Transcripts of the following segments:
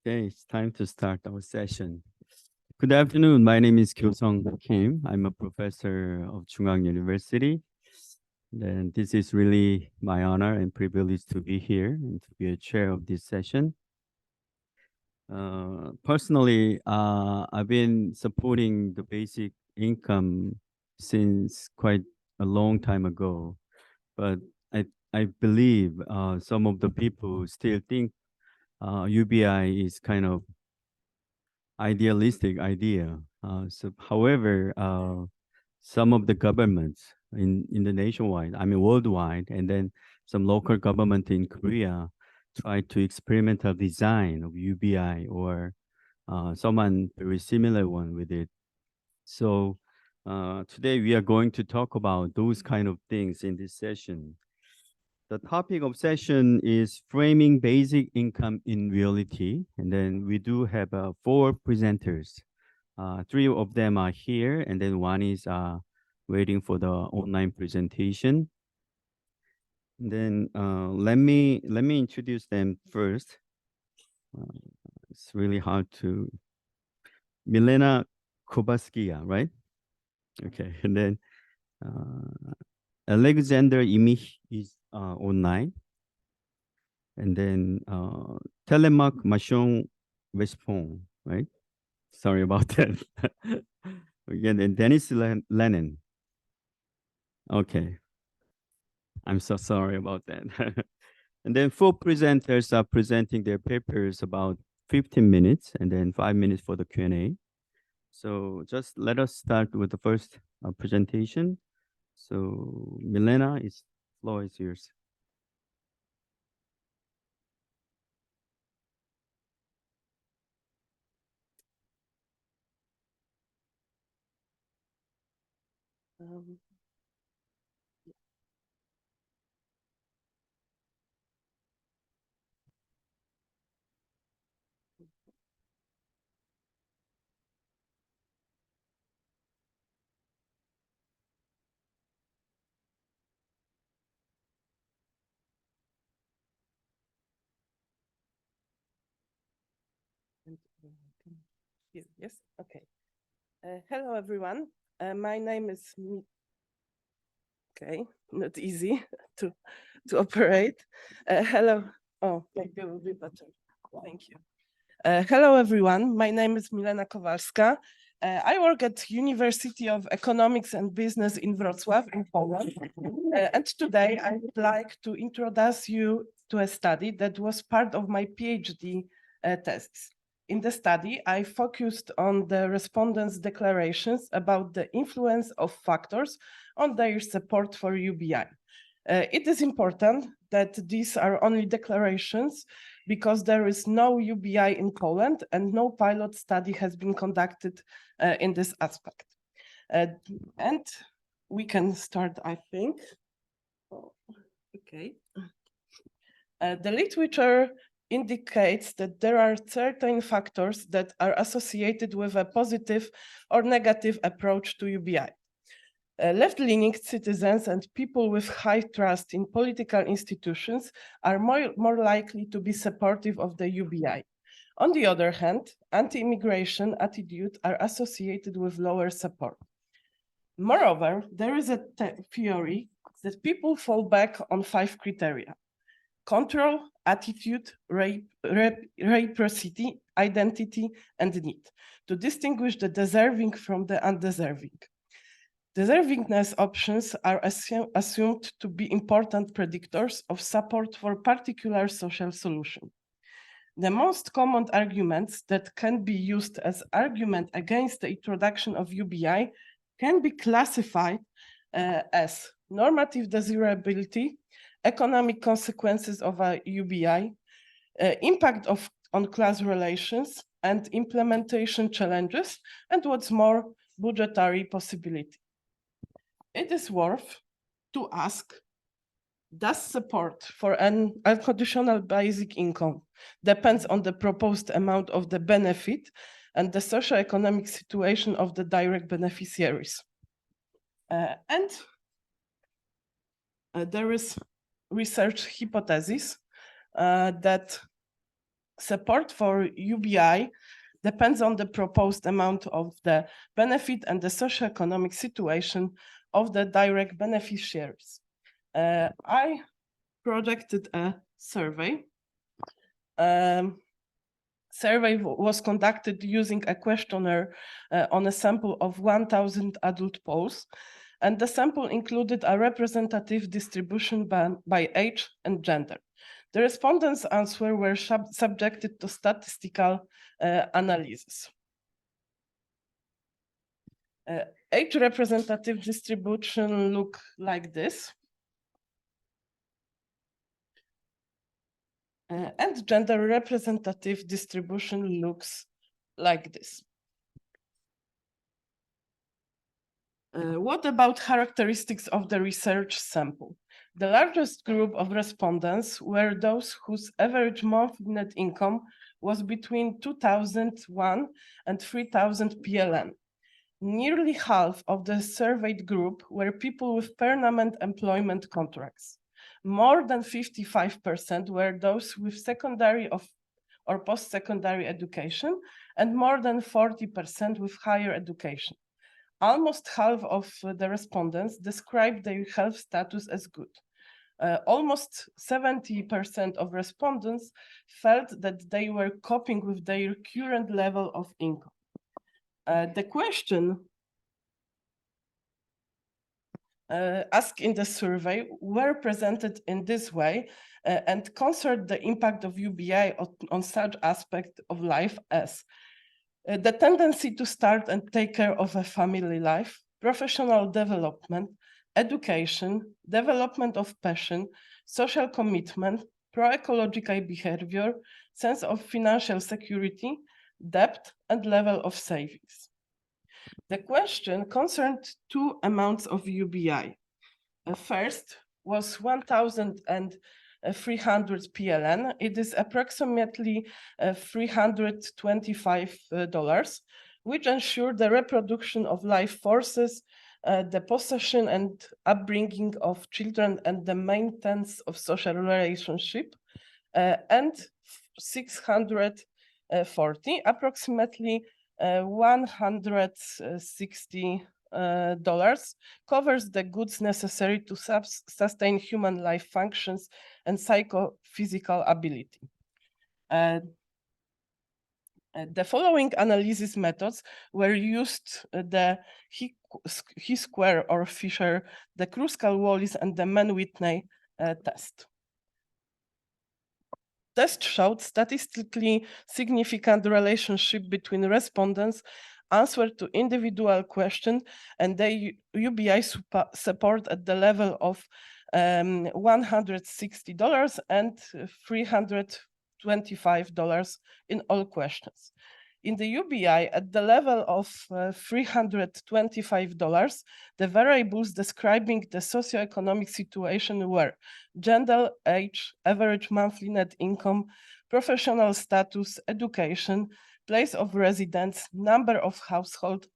Okay, it's time to start our session. Good afternoon. My name is Kyo-seong Kim. I'm a professor of Chung-Ang University. And this is really my honor and privilege to be here and to be a chair of this session. Personally, I've been supporting the basic income since quite a long time ago, but I believe some of the people still think UBI is kind of idealistic idea. However, some of the governments in the nationwide, I mean worldwide, and then some local government in Korea try to experimental design of UBI or someone very similar one with it. So today we are going to talk about those kind of things in this session. The topic of session is framing basic income in reality. And then we do have four presenters. Three of them are here, and then one is waiting for the online presentation. And then let me introduce them first. It's really hard to Milena Kobaskaya, right? Okay, and then Alexander Imig is online. And then 텔레마크 Masson-Récipon, right? Sorry about that. Again, and Dennis Lennon. Okay. I'm so sorry about that. And then four presenters are presenting their papers about 15 minutes and then 5 minutes for the Q&A. So just let us start with the first presentation. So Milena, floor is yours. Yes, okay. Hello, everyone. My name is okay, not easy to operate. Hello. Oh, maybe it will be better. Thank you. Hello, everyone. My name is Milena Kowalska. I work at University of Economics and Business in Wrocław in Poland. And today I would like to introduce you to a study that was part of my PhD thesis. In the study, I focused on the respondents' declarations about the influence of factors on their support for UBI. It is important that these are only declarations because there is no UBI in Poland and no pilot study has been conducted in this aspect. And we can start, I think. Okay. The literature indicates that there are certain factors that are associated with a positive or negative approach to UBI. Left-leaning citizens and people with high trust in political institutions are more likely to be supportive of the UBI. On the other hand, anti-immigration attitudes are associated with lower support. Moreover, there is a theory that people fall back on 5 criteria: control, attitude, reciprocity, identity, and need, to distinguish the deserving from the undeserving. Deservingness options are assumed to be important predictors of support for particular social solution. The most common arguments that can be used as argument against the introduction of UBI can be classified as normative desirability, economic consequences of a UBI, impact on class relations, and implementation challenges, and what's more, budgetary possibility. It is worth to ask, does support for an unconditional basic income depends on the proposed amount of the benefit and the socioeconomic situation of the direct beneficiaries? There is research hypothesis that Support for UBI depends on the proposed amount of the benefit and the socioeconomic situation of the direct beneficiaries. I projected a survey. Survey was conducted using a questionnaire on a sample of 1,000 adult Poles, and the sample included a representative distribution by age and gender. The respondents' answers were subjected to statistical analysis. Age representative distribution look like this. And gender representative distribution looks like this. What about characteristics of the research sample? The largest group of respondents were those whose average monthly net income was between 2,001 and 3,000 PLN. Nearly half of the surveyed group were people with permanent employment contracts. More than 55% were those with secondary or post-secondary education, and more than 40% with higher education. Almost half of the respondents described their health status as good. Almost 70% of respondents felt that they were coping with their current level of income. The question asked in the survey were presented in this way and concerned the impact of UBI on such aspect of life as the tendency to start and take care of a family life, professional development, education, development of passion, social commitment, pro-ecological behavior, sense of financial security, debt, and level of savings. The question concerned two amounts of UBI. First was 1,300 PLN. It is approximately $325, which ensure the reproduction of life forces, the possession and upbringing of children, and the maintenance of social relationship. And 640, approximately $160 covers the goods necessary to sustain human life functions and psychophysical ability. The following analysis methods were used: the He-square or Fisher, the Kruskal-Wallis, and the Mann-Whitney test. Test showed statistically significant relationship between respondents' answer to individual questions and the UBI support at the level of $160 and $325 in all questions. In the UBI at the level of $325, the variables describing the socioeconomic situation were gender, age, average monthly net income, professional status, education, place of residence, number of household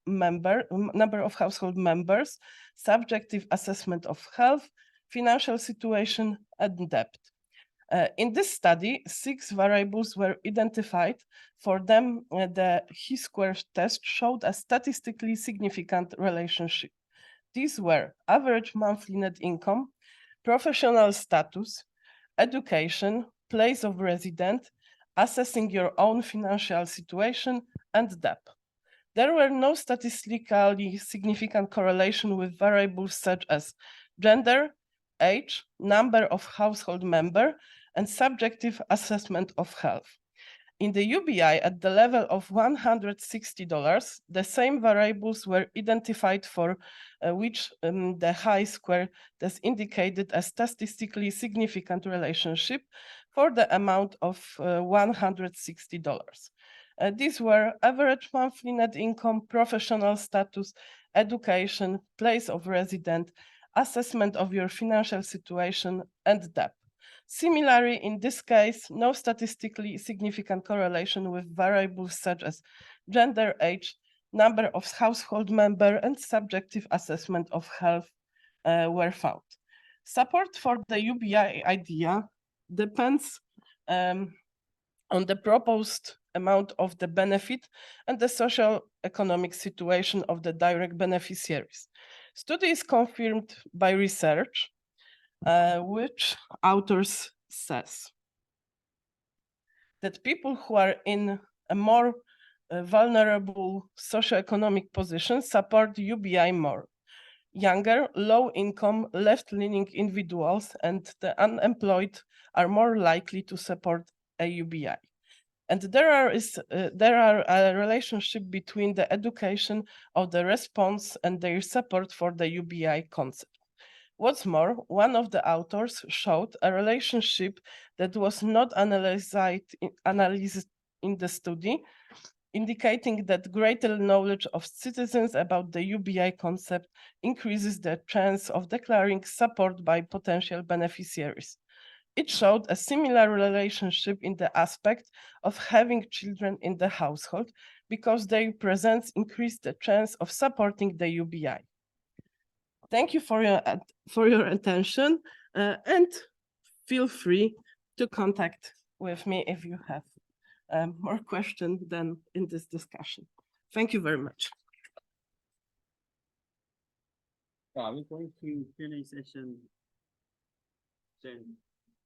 members, subjective assessment of health, financial situation, and debt. In this study, 6 variables were identified. For them, the He-square test showed a statistically significant relationship. These were average monthly net income, professional status, education, place of residence, assessing your own financial situation, and debt. There were no statistically significant correlation with variables such as gender, age, number of household members, and subjective assessment of health. In the UBI at the level of $160, the same variables were identified for which the He-square test indicated a statistically significant relationship for the amount of $160. These were average monthly net income, professional status, education, place of residence, assessment of your financial situation, and debt. Similarly, in this case, no statistically significant correlation with variables such as gender, age, number of household members, and subjective assessment of health were found. Support for the UBI idea depends on the proposed amount of the benefit and the social economic situation of the direct beneficiaries. Study is confirmed by research, which authors says that people who are in a more vulnerable socioeconomic position support UBI more. Younger, low-income, left-leaning individuals and the unemployed are more likely to support a UBI. And there are a relationship between the education of the response and their support for the UBI concept. What's more, one of the authors showed a relationship that was not analyzed in the study, indicating that greater knowledge of citizens about the UBI concept increases the chance of declaring support by potential beneficiaries. It showed a similar relationship in the aspect of having children in the household because their presence increased the chance of supporting the UBI. Thank you for your attention and feel free to contact with me if you have more questions than in this discussion. Thank you very much. Are we going to Q&A session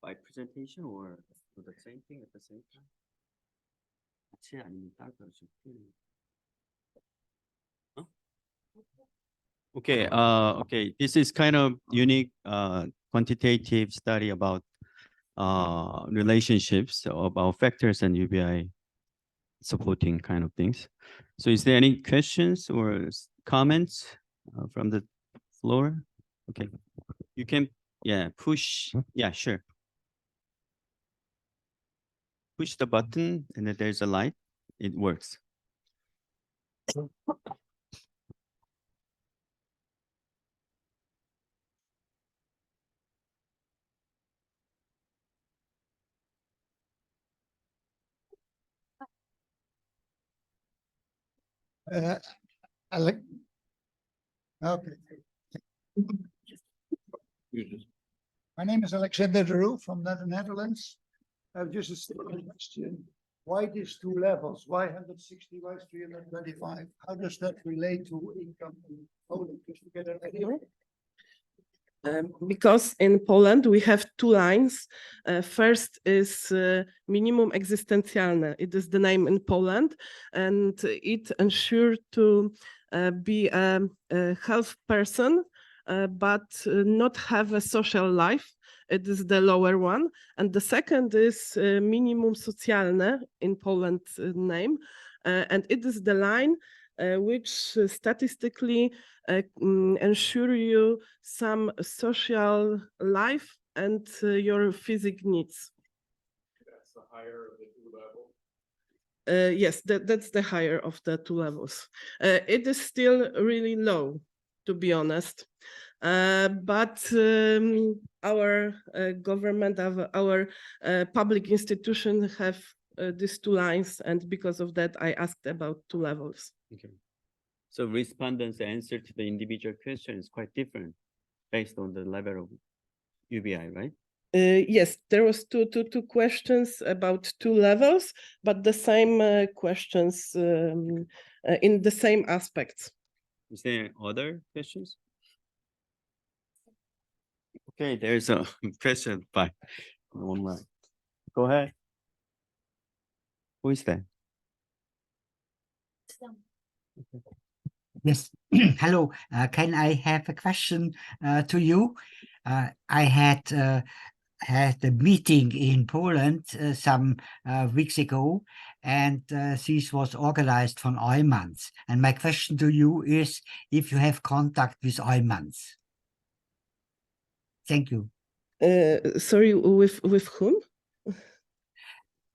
by presentation or do the same thing at the same time? Okay, okay. This is kind of unique quantitative study about relationships, about factors and UBI supporting kind of things. So is there any questions or comments from the floor? Okay, you can, yeah, push, yeah, sure. Push the button and then there's a light, it works. Okay. My name is Alexander de Roo from the Netherlands. I have just a simple question. Why these two levels? Why 160? Why 325? How does that relate to income in Poland? Just to get an idea. Because in Poland we have two lines. First is minimum egzystencjalne. It is the name in Poland, and it ensures to be a health person, but not have a social life. It is the lower one. And the second is minimum socjalne in Poland name, and it is the line which statistically ensure you some social life and your physical needs. That's the higher of the two levels? Yes, that's the higher of the two levels. It is still really low, to be honest. But our government, our public institutions have these two lines, and because of that, I asked about two levels. Okay. So respondents' answer to the individual question is quite different based on the level of UBI, right? Yes, there was two questions about two levels, but the same questions in the same aspects. Is there other questions? Okay, there's a question by online. Go ahead. Who is that? Yes. Hello. Can I have a question to you? I had a meeting in Poland some weeks ago, and this was organized from Eumans. And my question to you is if you have contact with Eumans. Thank you. Sorry, with whom?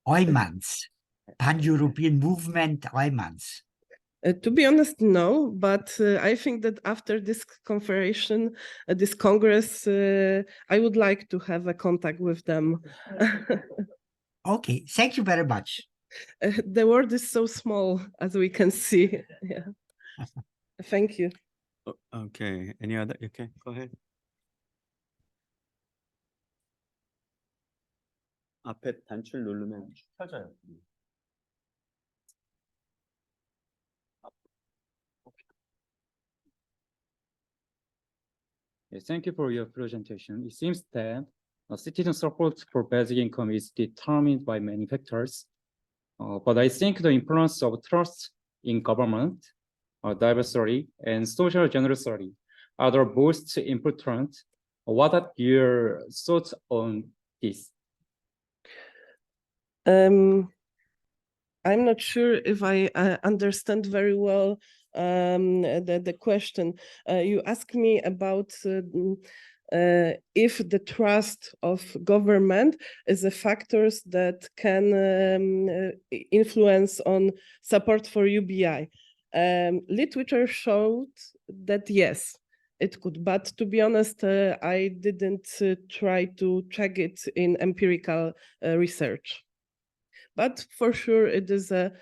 Eumans, Pan-European Movement Eumans. To be honest, no, but I think that after this conference, this Congress, I would like to have a contact with them. Okay, thank you very much. The world is so small, as we can see. Yeah. Thank you. Okay, any other? Okay, go ahead. 앞에 단추를 누르면 켜져요. Yes, thank you for your presentation. It seems that citizen support for basic income is determined by many factors, but I think the influence of trust in government, diversity, and social generosity are the most important. What are your thoughts on this? I'm not sure if I understand very well the question. You asked me about if the trust of government is a factors that can influence on support for UBI. Literature showed that yes, it could, but to be honest, I didn't try to check it in empirical research. But for sure, it is a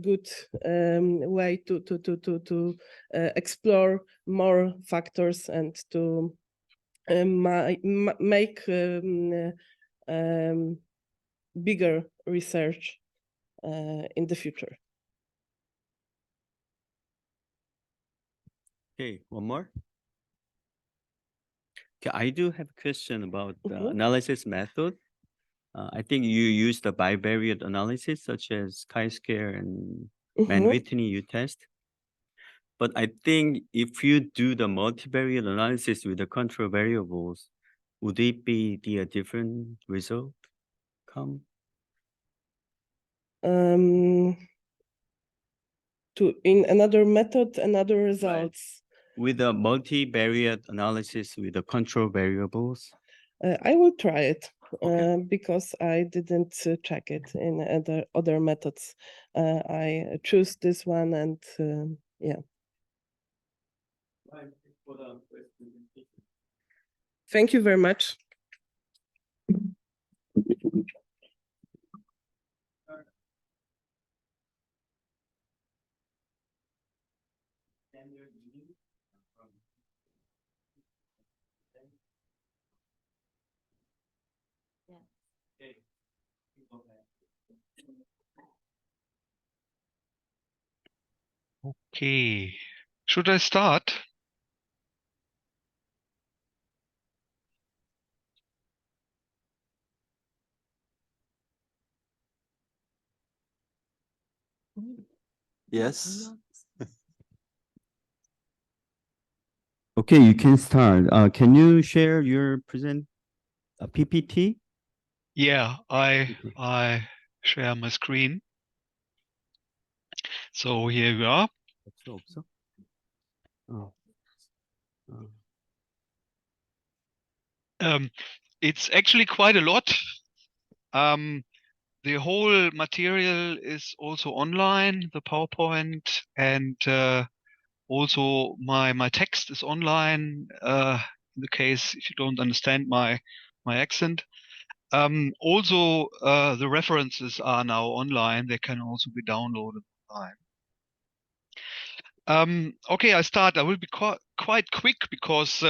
good way to explore more factors and to make bigger research in the future. Okay, one more. Okay, I do have a question about the Mhm. analysis method. I think you use the bivariate analysis such as chi-square and Mann-Whitney U-test. But I think if you do the multivariate analysis with the control variables, would it be a different result come? In another method, another results. With the multivariate analysis with the control variables? I will try it. Okay. Because I didn't check it in other methods. I choose this one and yeah. Thank you very much. Okay, should I start? Yes. Okay, you can start. Can you share your PPT? Yeah, I share my screen. So here we are. 없어? It's actually quite a lot. The whole material is also online, the PowerPoint, and also my text is online. In the case if you don't understand my accent. Also, the references are now online. They can also be downloaded online. Okay, I start. I will be quite quick because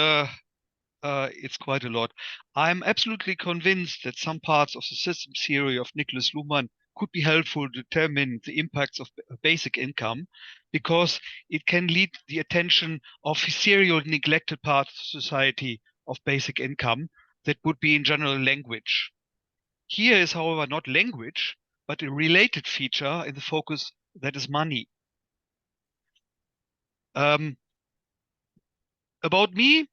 it's quite a lot. I'm absolutely convinced that some parts of the system theory of Niklas Luhmann could be helpful to determine the impacts of basic income, because it can lead the attention of serial neglected parts of society of basic income that would be in general language. Here is, however, not language, but a related feature in the focus, that is money. About me,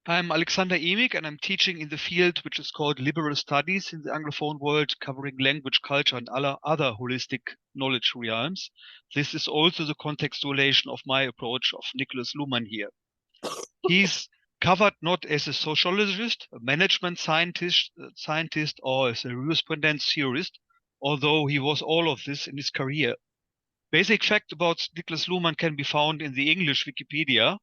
I'm Alexander Imig, and I'm teaching in the field which is called liberal studies in the Anglophone world, covering language, culture, and other holistic knowledge realms. This is also the contextualization of my approach of Niklas Luhmann here. He's covered not as a sociologist, a management scientist, or as a jurisprudence theorist, although he was all of this in his career. Basic fact about Niklas Luhmann can be found in the English Wikipedia.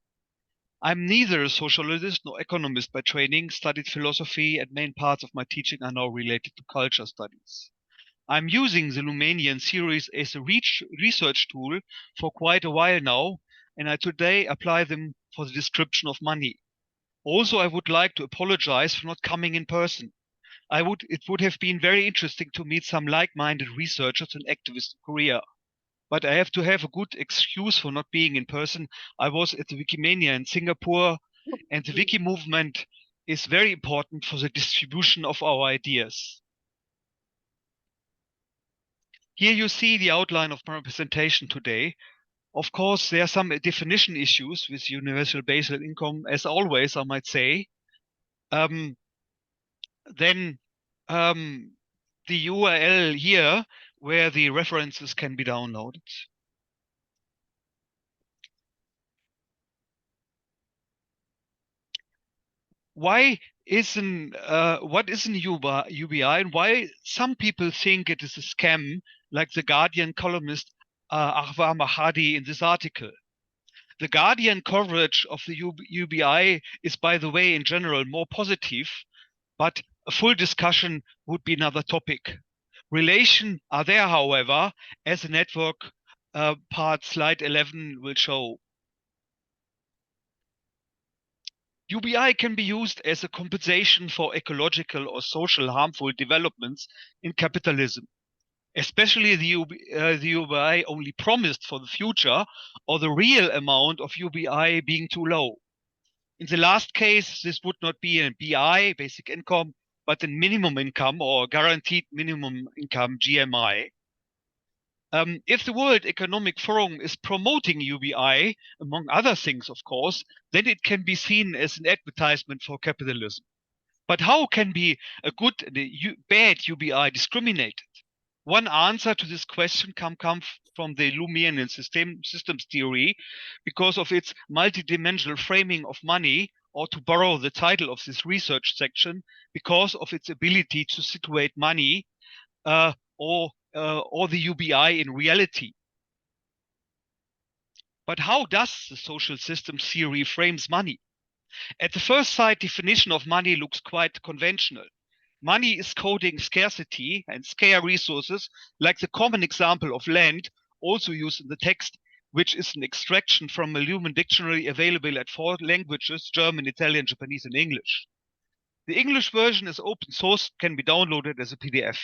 I'm neither a sociologist nor economist by training, studied philosophy, and main parts of my teaching are now related to culture studies. I'm using the Luhmannian series as a research tool for quite a while now, and I today apply them for the description of money. Also, I would like to apologize for not coming in person. it would have been very interesting to meet some like-minded researchers and activists in Korea. But I have to have a good excuse for not being in person. I was at the Wikimania in Singapore, and the Wiki movement is very important for the distribution of our ideas. Here you see the outline of my presentation today. Of course, there are some definition issues with universal basic income, as always, I might say. Then the URL here where the references can be downloaded. What is an UBI, and why some people think it is a scam, like the Guardian columnist Ahvar Mahadi in this article. The Guardian coverage of the UBI is, by the way, in general more positive, but a full discussion would be another topic. Relations are there, however, as the network part slide 11 will show. UBI can be used as a compensation for ecological or social harmful developments in capitalism, especially the UBI only promised for the future, or the real amount of UBI being too low. In the last case, this would not be a BI, basic income, but a minimum income or guaranteed minimum income, GMI. If the World Economic Forum is promoting UBI, among other things, of course, then it can be seen as an advertisement for capitalism. But how can be a good and a bad UBI discriminated? One answer to this question comes from the Luhmannomics systems theory, because of its multidimensional framing of money, or to borrow the title of this research section, because of its ability to situate money or the UBI in reality. But how does the social systems theory frames money? At the first sight, definition of money looks quite conventional. Money is coding scarcity and scarce resources, like the common example of land, also used in the text, which is an extraction from a Luhmann dictionary available at 4 languages, German, Italian, Japanese, and English. The English version is open source, can be downloaded as a PDF.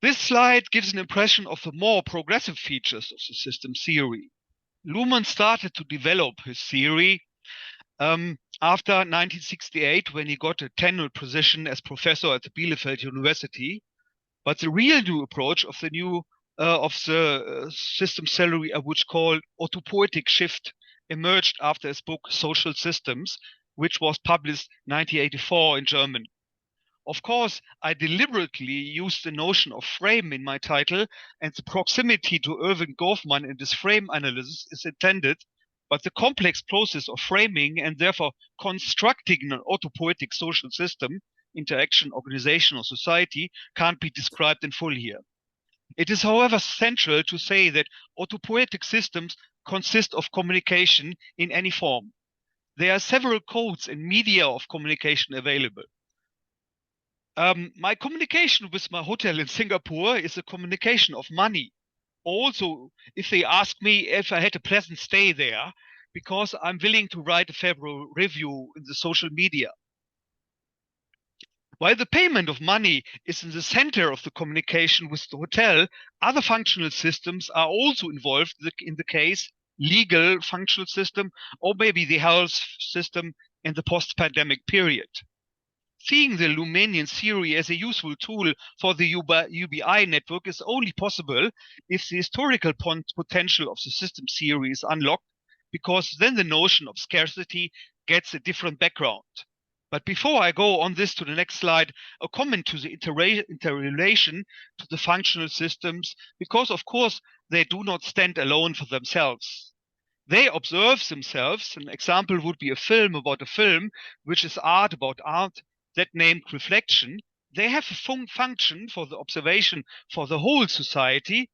This slide gives an impression of the more progressive features of the system theory. Luhmann started to develop his theory after 1968, when he got a tenure position as professor at the Bielefeld University. But the real new approach of the system theory, which called autopoietic shift, emerged after his book Social Systems, which was published 1984 in German. Of course, I deliberately used the notion of frame in my title, and the proximity to Erving Goffman in this frame analysis is intended, but the complex process of framing and therefore constructing an autopoietic social system, interaction, organization, or society can't be described in full here. It is, however, central to say that autopoietic systems consist of communication in any form. There are several codes and media of communication available. My communication with my hotel in Singapore is a communication of money. Also, if they ask me if I had a pleasant stay there, because I'm willing to write a favorable review in the social media. While the payment of money is in the center of the communication with the hotel, other functional systems are also involved in the case legal functional system, or maybe the health system in the post-pandemic period. Seeing the Luhmannian theory as a useful tool for the UBI network is only possible if the historical potential of the system theory is unlocked, because then the notion of scarcity gets a different background. But before I go on this to the next slide, a comment to the interrelation to the functional systems, because of course they do not stand alone for themselves. They observe themselves. An example would be a film about a film, which is art about art, that named reflection. They have a function for the observation for the whole society,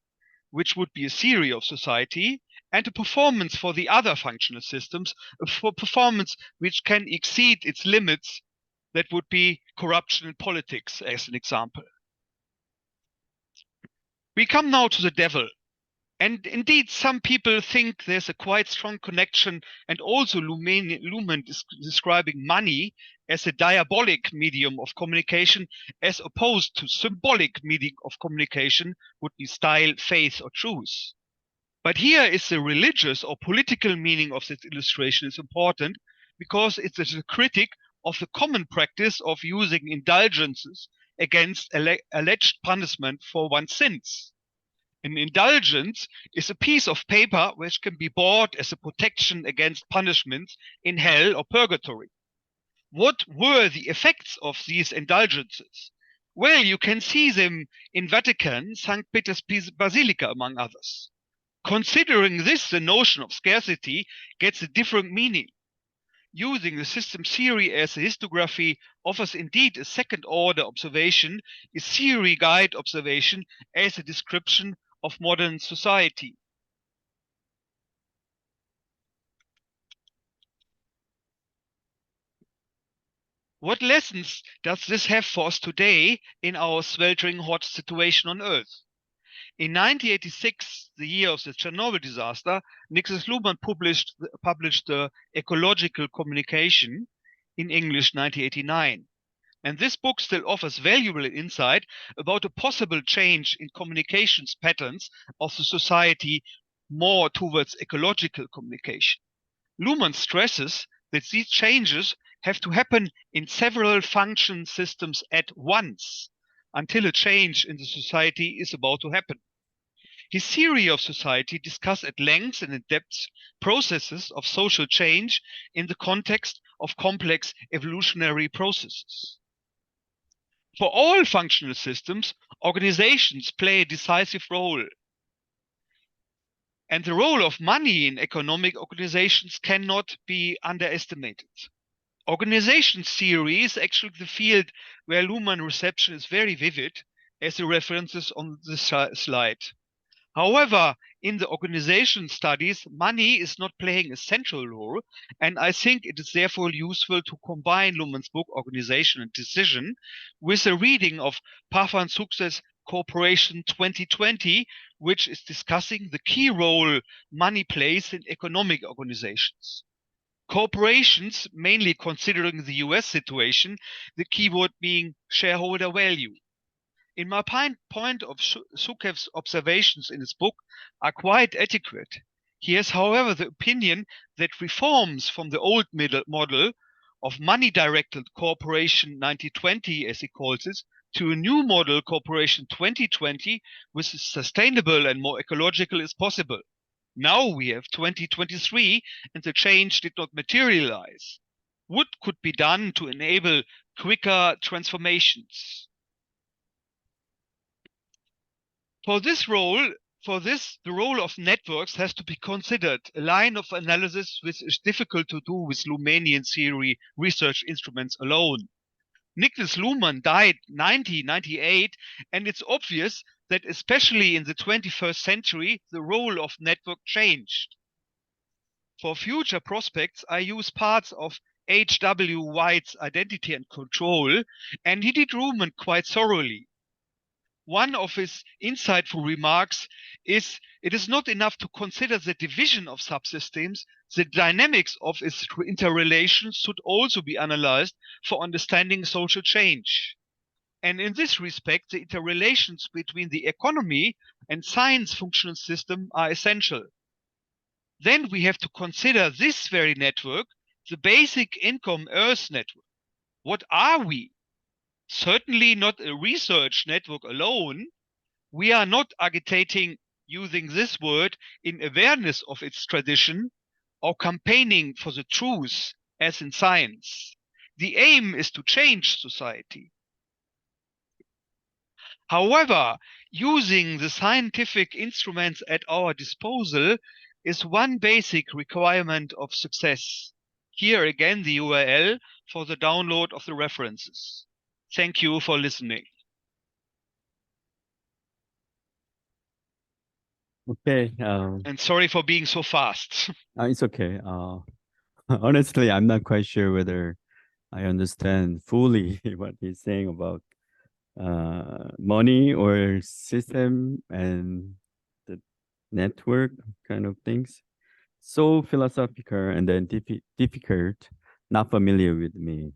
which would be a theory of society, and a performance for the other functional systems, for performance which can exceed its limits. That would be corruption in politics, as an example. We come now to the devil. And indeed, some people think there's a quite strong connection, and also Luhmann is describing money as a diabolic medium of communication, as opposed to symbolic medium of communication would be style, faith, or truth. But here is the religious or political meaning of this illustration is important, because it is a critic of the common practice of using indulgences against alleged punishment for one's sins. An indulgence is a piece of paper which can be bought as a protection against punishment in hell or purgatory. What were the effects of these indulgences? Well, you can see them in Vatican, St. Peter's Basilica, among others. Considering this, the notion of scarcity gets a different meaning. Using the system theory as a histography offers indeed a second-order observation, a theory guide observation as a description of modern society. What lessons does this have for us today in our sweltering hot situation on Earth? In 1986, the year of the Chernobyl disaster, Nicholas Luhmann published the Ecological Communication, in English 1989. And this book still offers valuable insight about a possible change in communications patterns of the society more towards ecological communication. Luhmann stresses that these changes have to happen in several function systems at once until a change in the society is about to happen. His theory of society discusses at length and in depth processes of social change in the context of complex evolutionary processes. For all functional systems, organizations play a decisive role. And the role of money in economic organizations cannot be underestimated. Organization theory is actually the field where Luhmann reception is very vivid, as the references on the slide. However, in the organization studies, money is not playing a central role, and I think it is therefore useful to combine Luhmann's book Organization and Decision with a reading of Parfan Success Cooperation 2020, which is discussing the key role money plays in economic organizations. Corporations, mainly considering the US situation, the keyword being shareholder value. In my point of Sukev's observations in his book are quite adequate. He has, however, the opinion that reforms from the old model of money-directed cooperation 1920, as he calls it, to a new model cooperation 2020, which is sustainable and more ecological, is possible. Now we have 2023 and the change did not materialize. What could be done to enable quicker transformations? The role of networks has to be considered, a line of analysis which is difficult to do with Luhmannian theory research instruments alone. Nicholas Luhmann died 1998, and it's obvious that especially in the 21st century, the role of network changed. For future prospects, I use parts of H.W. White's Identity and Control, and he did Luhmann quite thoroughly. One of his insightful remarks is, it is not enough to consider the division of subsystems, the dynamics of its interrelations should also be analyzed for understanding social change. And in this respect, the interrelations between the economy and science functional system are essential. Then we have to consider this very network, the basic income Earth network. What are we? Certainly not a research network alone. We are not agitating using this word in awareness of its tradition or campaigning for the truth as in science. The aim is to change society. However, using the scientific instruments at our disposal is one basic requirement of success. Here again the URL for the download of the references. Thank you for listening. Okay. And sorry for being so fast. It's okay. Honestly, I'm not quite sure whether I understand fully what he's saying about money or system and network kind of things. So philosophical and then difficult, not familiar with me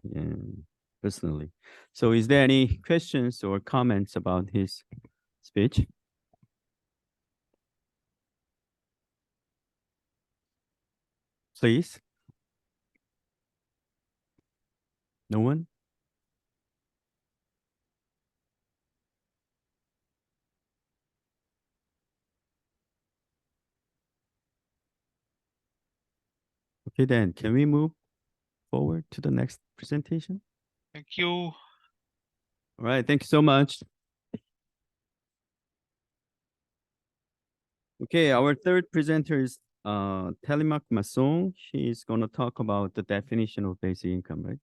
personally. So is there any questions or comments about his speech? Please. No one? Okay, then can we move forward to the next presentation? Thank you. All right, thank you so much. Okay, our third presenter is Tellemak Masson. She's going to talk about the definition of basic income, right?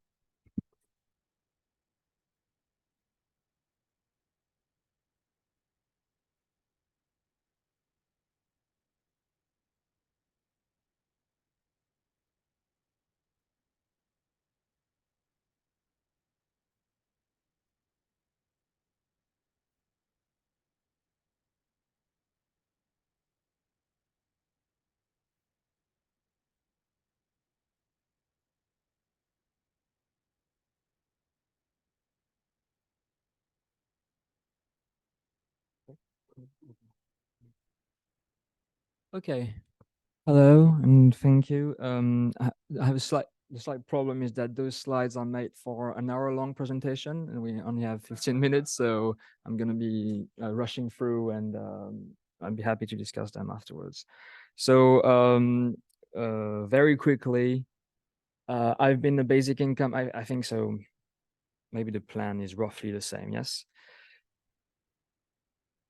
Okay. Hello and thank you. I have the slight problem is that those slides are made for an hour-long presentation, and we only have 15 minutes, so I'm going to be rushing through, and I'd be happy to discuss them afterwards. So very quickly, I've been a basic income. I think so. Maybe the plan is roughly the same. Yes.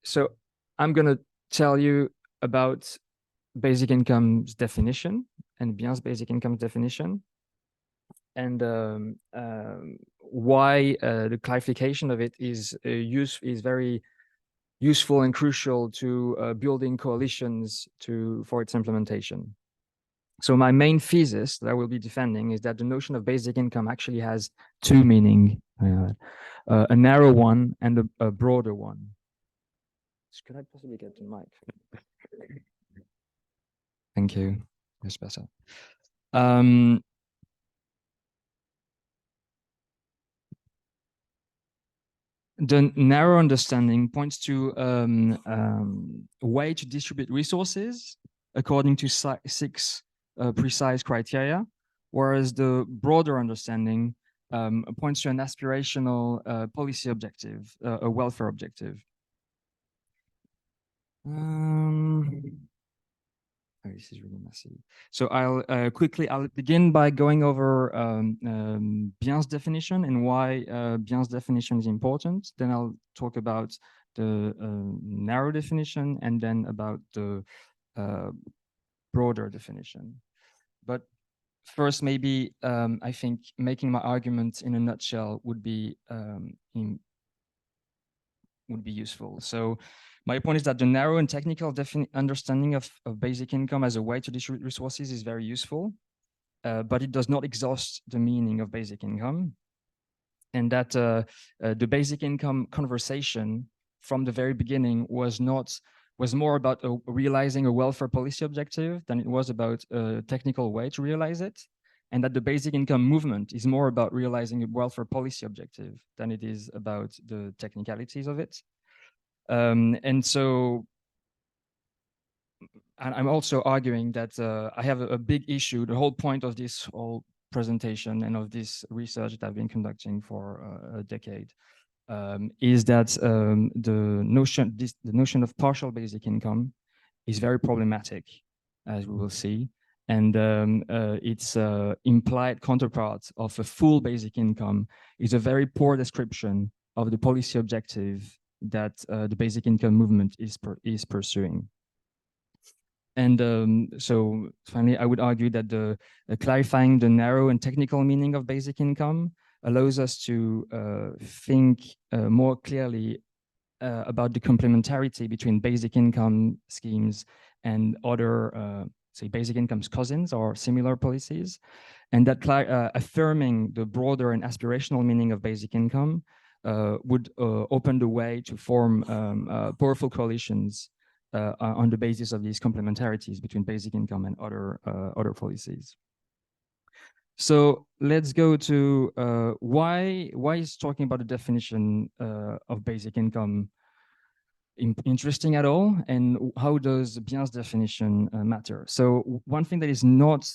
So I'm going to tell you about basic income's definition and Bien's basic income's definition, and why the clarification of it is very useful and crucial to building coalitions for its implementation. So my main thesis that I will be defending is that the notion of basic income actually has two meanings, a narrow one and a broader one. Could I possibly get the mic? Thank you. That's better. The narrow understanding points to a way to distribute resources according to six precise criteria, whereas the broader understanding points to an aspirational policy objective, a welfare objective. Oh, this is really messy. So I'll begin by going over Bien's definition and why Bien's definition is important. Then I'll talk about the narrow definition and then about the broader definition. But first, maybe I think making my argument in a nutshell would be useful. So my point is that the narrow and technical understanding of basic income as a way to distribute resources is very useful, but it does not exhaust the meaning of basic income. And that the basic income conversation from the very beginning was more about realizing a welfare policy objective than it was about a technical way to realize it. And that the basic income movement is more about realizing a welfare policy objective than it is about the technicalities of it. And so I'm also arguing that I have a big issue. The whole point of this whole presentation and of this research that I've been conducting for a decade is that the notion of partial basic income is very problematic, as we will see. And its implied counterpart of a full basic income is a very poor description of the policy objective that the basic income movement is pursuing. And so finally, I would argue that clarifying the narrow and technical meaning of basic income allows us to think more clearly about the complementarity between basic income schemes and other, say, basic income's cousins or similar policies, and that affirming the broader and aspirational meaning of basic income would open the way to form powerful coalitions on the basis of these complementarities between basic income and other policies. So let's go to why is talking about the definition of basic income interesting at all, and how does Bien's definition matter? So one thing that is not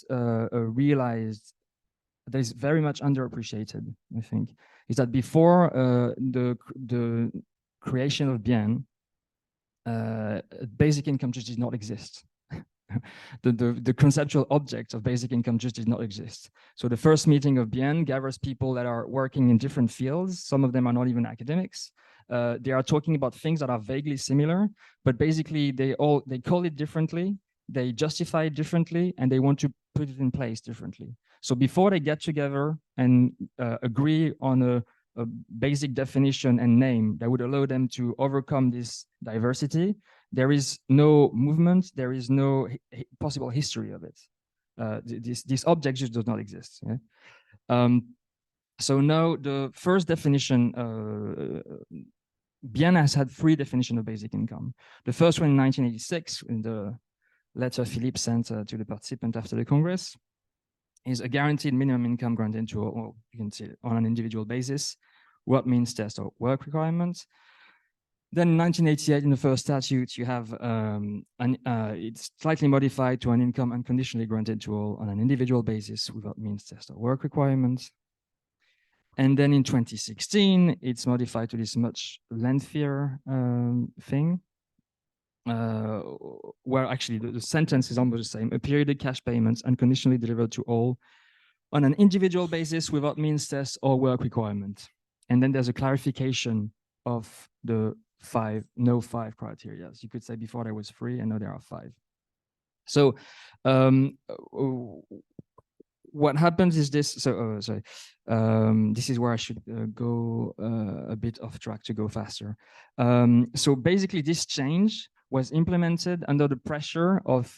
realized, that is very much underappreciated, I think, is that before the creation of Bien, basic income just did not exist. The conceptual object of basic income just did not exist. So the first meeting of Bien gathers people that are working in different fields. Some of them are not even academics. They are talking about things that are vaguely similar, but basically they call it differently, they justify it differently, and they want to put it in place differently. So before they get together and agree on a basic definition and name that would allow them to overcome this diversity, there is no movement, there is no possible history of it. This object just does not exist. Yeah? So now the first definition, Bien has had 3 definitions of basic income. The first one in 1986, in the letter Philippe sent to the participant after the Congress, is a guaranteed minimum income granted to all, you can see it, on an individual basis, what means test or work requirements. Then in 1988, in the first statute, you have it's slightly modified to an income unconditionally granted to all on an individual basis without means test or work requirements. And then in 2016, it's modified to this much lengthier thing, where actually the sentence is almost the same: a periodic cash payments unconditionally delivered to all on an individual basis without means test or work requirement. And then there's a clarification of the 5 criteria. You could say before there was 3, and now there are 5. So what happens is this. So this is where I should go a bit off track to go faster. So basically, this change was implemented under the pressure of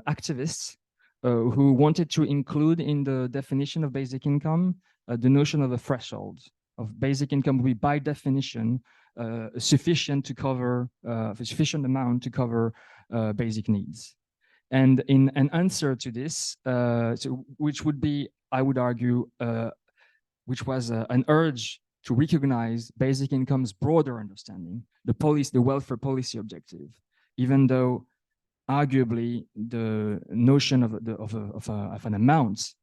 activists who wanted to include in the definition of basic income the notion of a threshold of basic income would be by definition sufficient to cover a sufficient amount to cover basic needs. And in an answer to this, which would be, I would argue, which was an urge to recognize basic income's broader understanding, the welfare policy objective, even though arguably the notion of an amount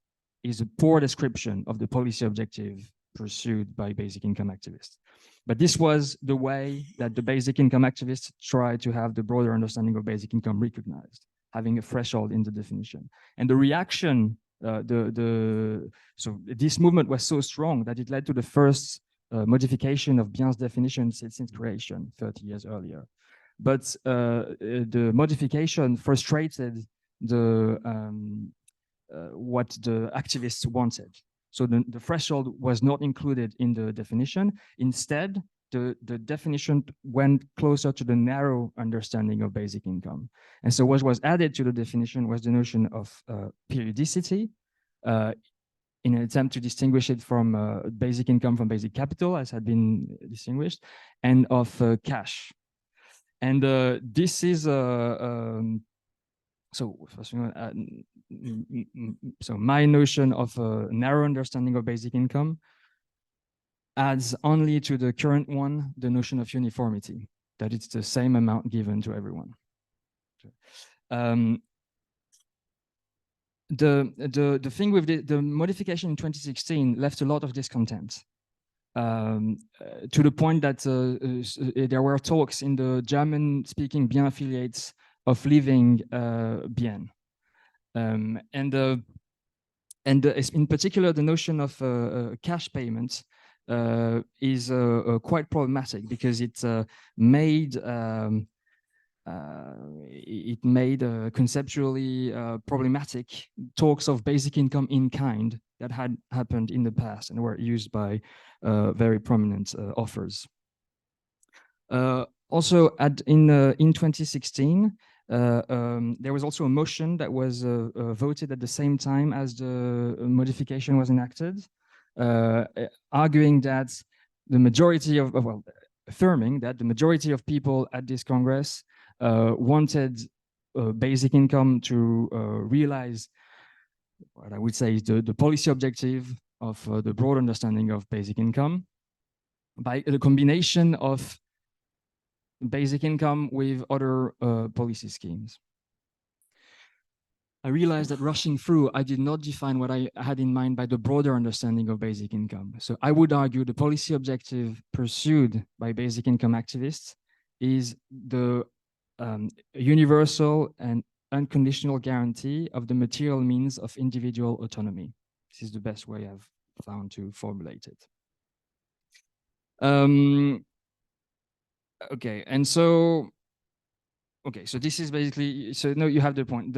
is a poor description of the policy objective pursued by basic income activists. But this was the way that the basic income activists tried to have the broader understanding of basic income recognized, having a threshold in the definition. And the reaction, so this movement was so strong that it led to the first modification of Bien's definition since creation 30 years earlier. But the modification frustrated what the activists wanted. So the threshold was not included in the definition. Instead, the definition went closer to the narrow understanding of basic income. And so what was added to the definition was the notion of periodicity in an attempt to distinguish it from basic income from basic capital, as had been distinguished, and of cash. And this is so my notion of a narrow understanding of basic income adds only to the current one the notion of uniformity, that it's the same amount given to everyone. The thing with the modification in 2016 left a lot of discontent. To the point that there were talks in the German-speaking Bien affiliates of leaving Bien. And in particular, the notion of cash payments is quite problematic because it made conceptually problematic talks of basic income in kind that had happened in the past and were used by very prominent authors. Also, in 2016, there was also a motion that was voted at the same time as the modification was enacted, arguing that the majority of, well, affirming that the majority of people at this Congress wanted basic income to realize what I would say is the policy objective of the broad understanding of basic income by the combination of basic income with other policy schemes. I realized that rushing through, I did not define what I had in mind by the broader understanding of basic income. So I would argue the policy objective pursued by basic income activists is the universal and unconditional guarantee of the material means of individual autonomy. This is the best way I've found to formulate it. Okay, and so, okay, so this is basically, so no, you have the point.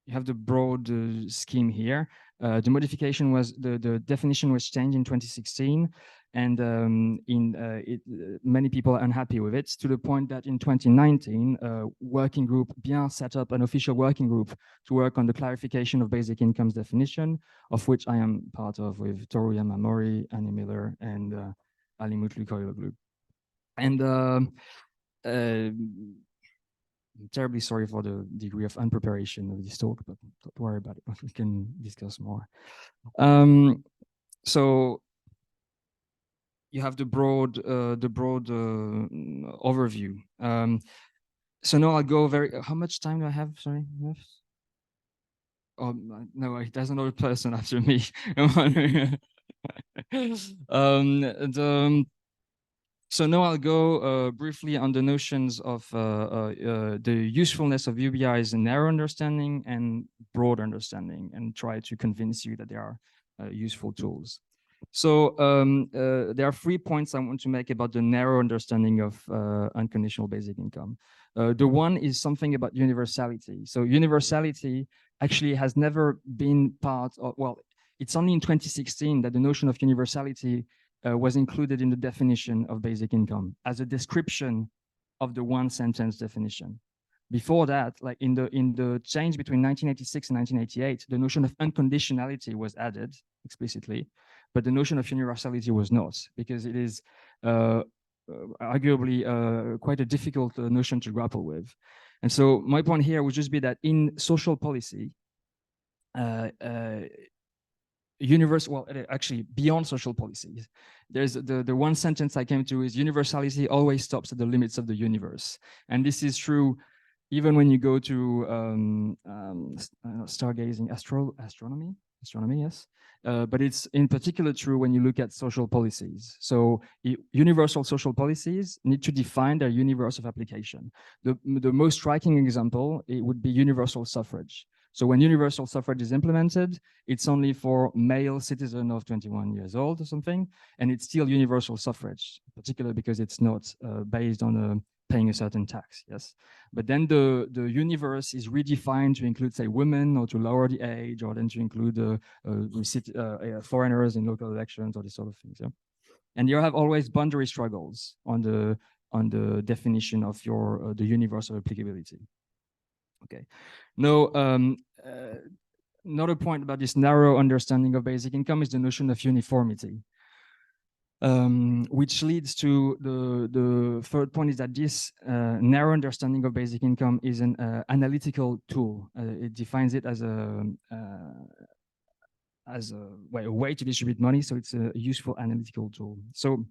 You have the broad scheme here. The modification was, the definition was changed in 2016, and many people are unhappy with it, to the point that in 2019, working group Bien set up an official working group to work on the clarification of basic income's definition, of which I am part of with Toru Yamamori, Annie Miller, and Ali Mutlu Koyoglu. And I'm terribly sorry for the degree of unpreparation of this talk, but don't worry about it. We can discuss more. So you have the broad overview. So now I'll go very. How much time do I have? Sorry. Oh no, there's another person after me. So now I'll go briefly on the notions of the usefulness of UBI's narrow understanding and broad understanding, and try to convince you that they are useful tools. So there are 3 points I want to make about the narrow understanding of unconditional basic income. The one is something about universality. So universality actually has never been part of, well, it's only in 2016 that the notion of universality was included in the definition of basic income as a description of the one sentence definition. Before that, like in the change between 1986 and 1988, the notion of unconditionality was added explicitly, but the notion of universality was not, because it is arguably quite a difficult notion to grapple with. And so my point here would just be that in social policy, well, actually beyond social policies, there's the one sentence I came to is universality always stops at the limits of the universe. And this is true even when you go to stargazing, astronomy, yes. But it's in particular true when you look at social policies. So universal social policies need to define their universe of application. The most striking example, it would be universal suffrage. So when universal suffrage is implemented, it's only for male citizen of 21 years old or something, and it's still universal suffrage, particularly because it's not based on paying a certain tax, yes? But then the universe is redefined to include, say, women, or to lower the age, or then to include foreigners in local elections, or this sort of things, yeah? And you have always boundary struggles on the definition of your the universe of applicability. Okay. Now, another point about this narrow understanding of basic income is the notion of uniformity, which leads to the third point, is that this narrow understanding of basic income is an analytical tool. It defines it as a way to distribute money, so it's a useful analytical tool. So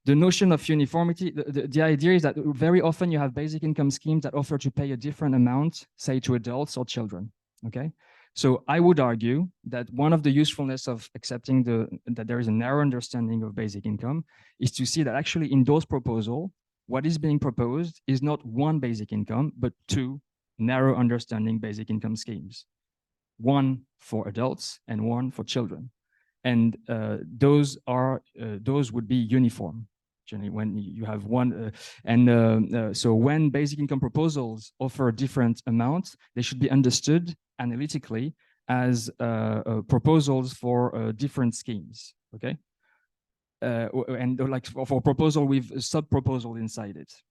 the notion of uniformity, the idea is that very often you have basic income schemes that offer to pay a different amount, say to adults or children, okay? So I would argue that one of the usefulness of accepting that there is a narrow understanding of basic income is to see that actually in those proposals, what is being proposed is not one basic income, but two narrow understanding basic income schemes. One for adults and one for children. And those would be uniform. When you have one, so when basic income proposals offer different amounts, they should be understood analytically as proposals for different schemes, okay? And like for proposal with sub-proposal inside it.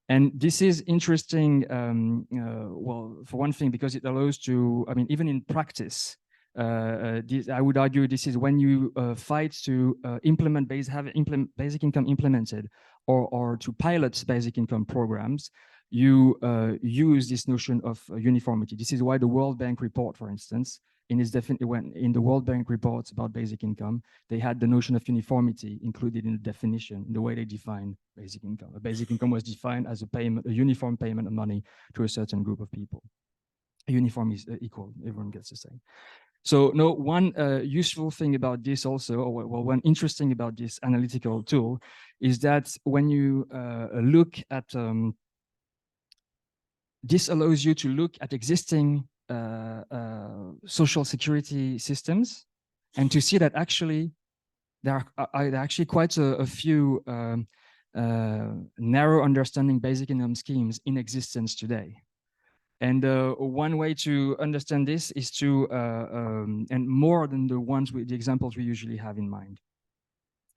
And this is interesting, well, for one thing, because it allows to, I mean, even in practice, I would argue this is when you fight to implement basic income implemented, or to pilot basic income programs, you use this notion of uniformity. This is why the World Bank report, for instance, in the World Bank reports about basic income, they had the notion of uniformity included in the definition, in the way they define basic income. A basic income was defined as a uniform payment of money to a certain group of people. Uniform is equal, everyone gets the same. So no, one useful thing about this also, or well, one interesting about this analytical tool, is that when you look at, this allows you to look at existing social security systems and to see that actually there are actually quite a few narrow understanding basic income schemes in existence today. And one way to understand this is to, and more than the ones with the examples we usually have in mind.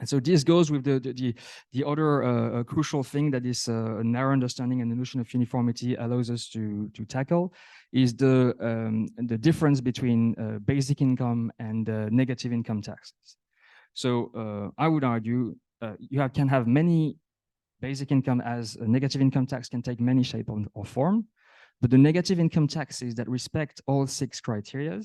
And so this goes with the other crucial thing that this narrow understanding and the notion of uniformity allows us to tackle, is the difference between basic income and negative income taxes. So I would argue you can have many basic income as a negative income tax can take many shape or form, but the negative income taxes that respect all 6 criteria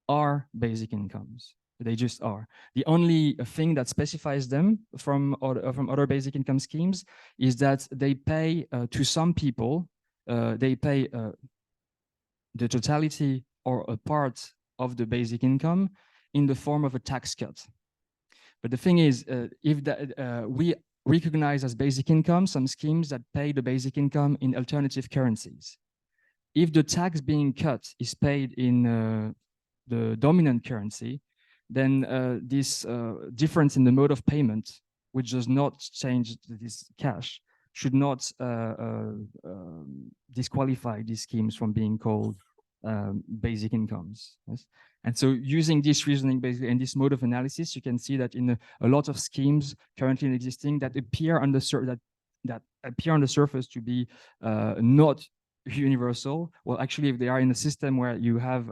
are basic incomes. They just are. The only thing that specifies them from other basic income schemes is that they pay to some people, they pay the totality or a part of the basic income in the form of a tax cut. But the thing is, if we recognize as basic income some schemes that pay the basic income in alternative currencies. If the tax being cut is paid in the dominant currency, then this difference in the mode of payment, which does not change this cash, should not disqualify these schemes from being called basic incomes. Yes? And so using this reasoning basically and this mode of analysis, you can see that in a lot of schemes currently existing that appear on the surface to be not universal. Well, actually, if they are in a system where you have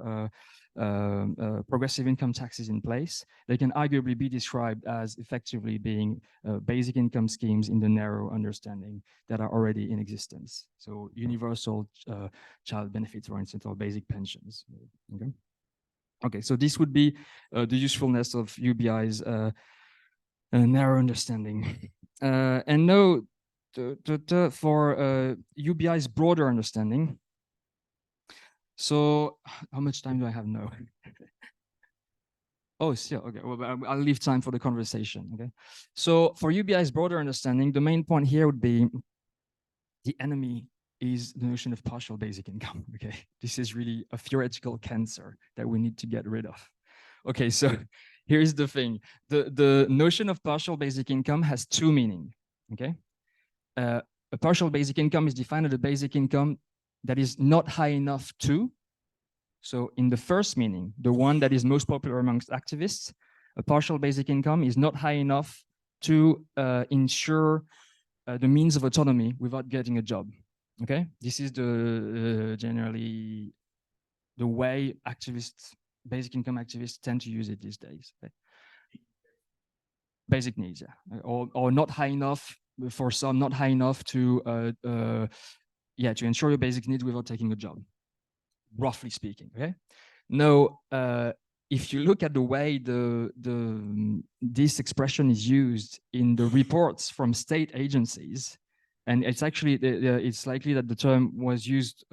progressive income taxes in place, they can arguably be described as effectively being basic income schemes in the narrow understanding that are already in existence. So universal child benefits, for instance, or basic pensions. Okay. Okay, so this would be the usefulness of UBI's narrow understanding. And now, for UBI's broader understanding. So how much time do I have now? Oh, still, okay, well, I'll leave time for the conversation, okay? So for UBI's broader understanding, the main point here would be the enemy is the notion of partial basic income, okay? This is really a theoretical cancer that we need to get rid of. Okay, so here's the thing. The notion of partial basic income has 2 meanings, okay? A partial basic income is defined as a basic income that is not high enough to. So in the first meaning, the one that is most popular amongst activists, a partial basic income is not high enough to ensure the means of autonomy without getting a job. Okay, this is the generally the way activists, basic income activists, tend to use it these days. Okay? Basic needs, yeah, or not high enough for some, not high enough to to ensure your basic needs without taking a job, roughly speaking. Okay. Now, if you look at the way this expression is used in the reports from state agencies, and it's actually it's likely that the term was used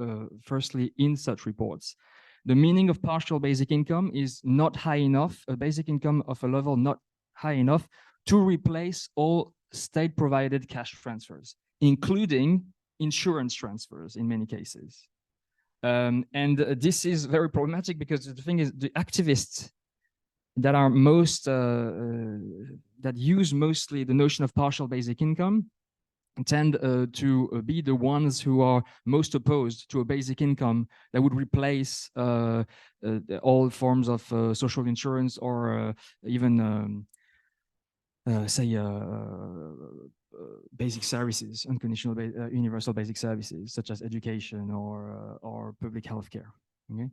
firstly in such reports. The meaning of partial basic income is not high enough, a basic income of a level not high enough to replace all state-provided cash transfers, including insurance transfers in many cases. And this is very problematic because the thing is, the activists that are most, that use mostly the notion of partial basic income tend to be the ones who are most opposed to a basic income that would replace all forms of social insurance or even say basic services, unconditional universal basic services such as education or public healthcare. Okay,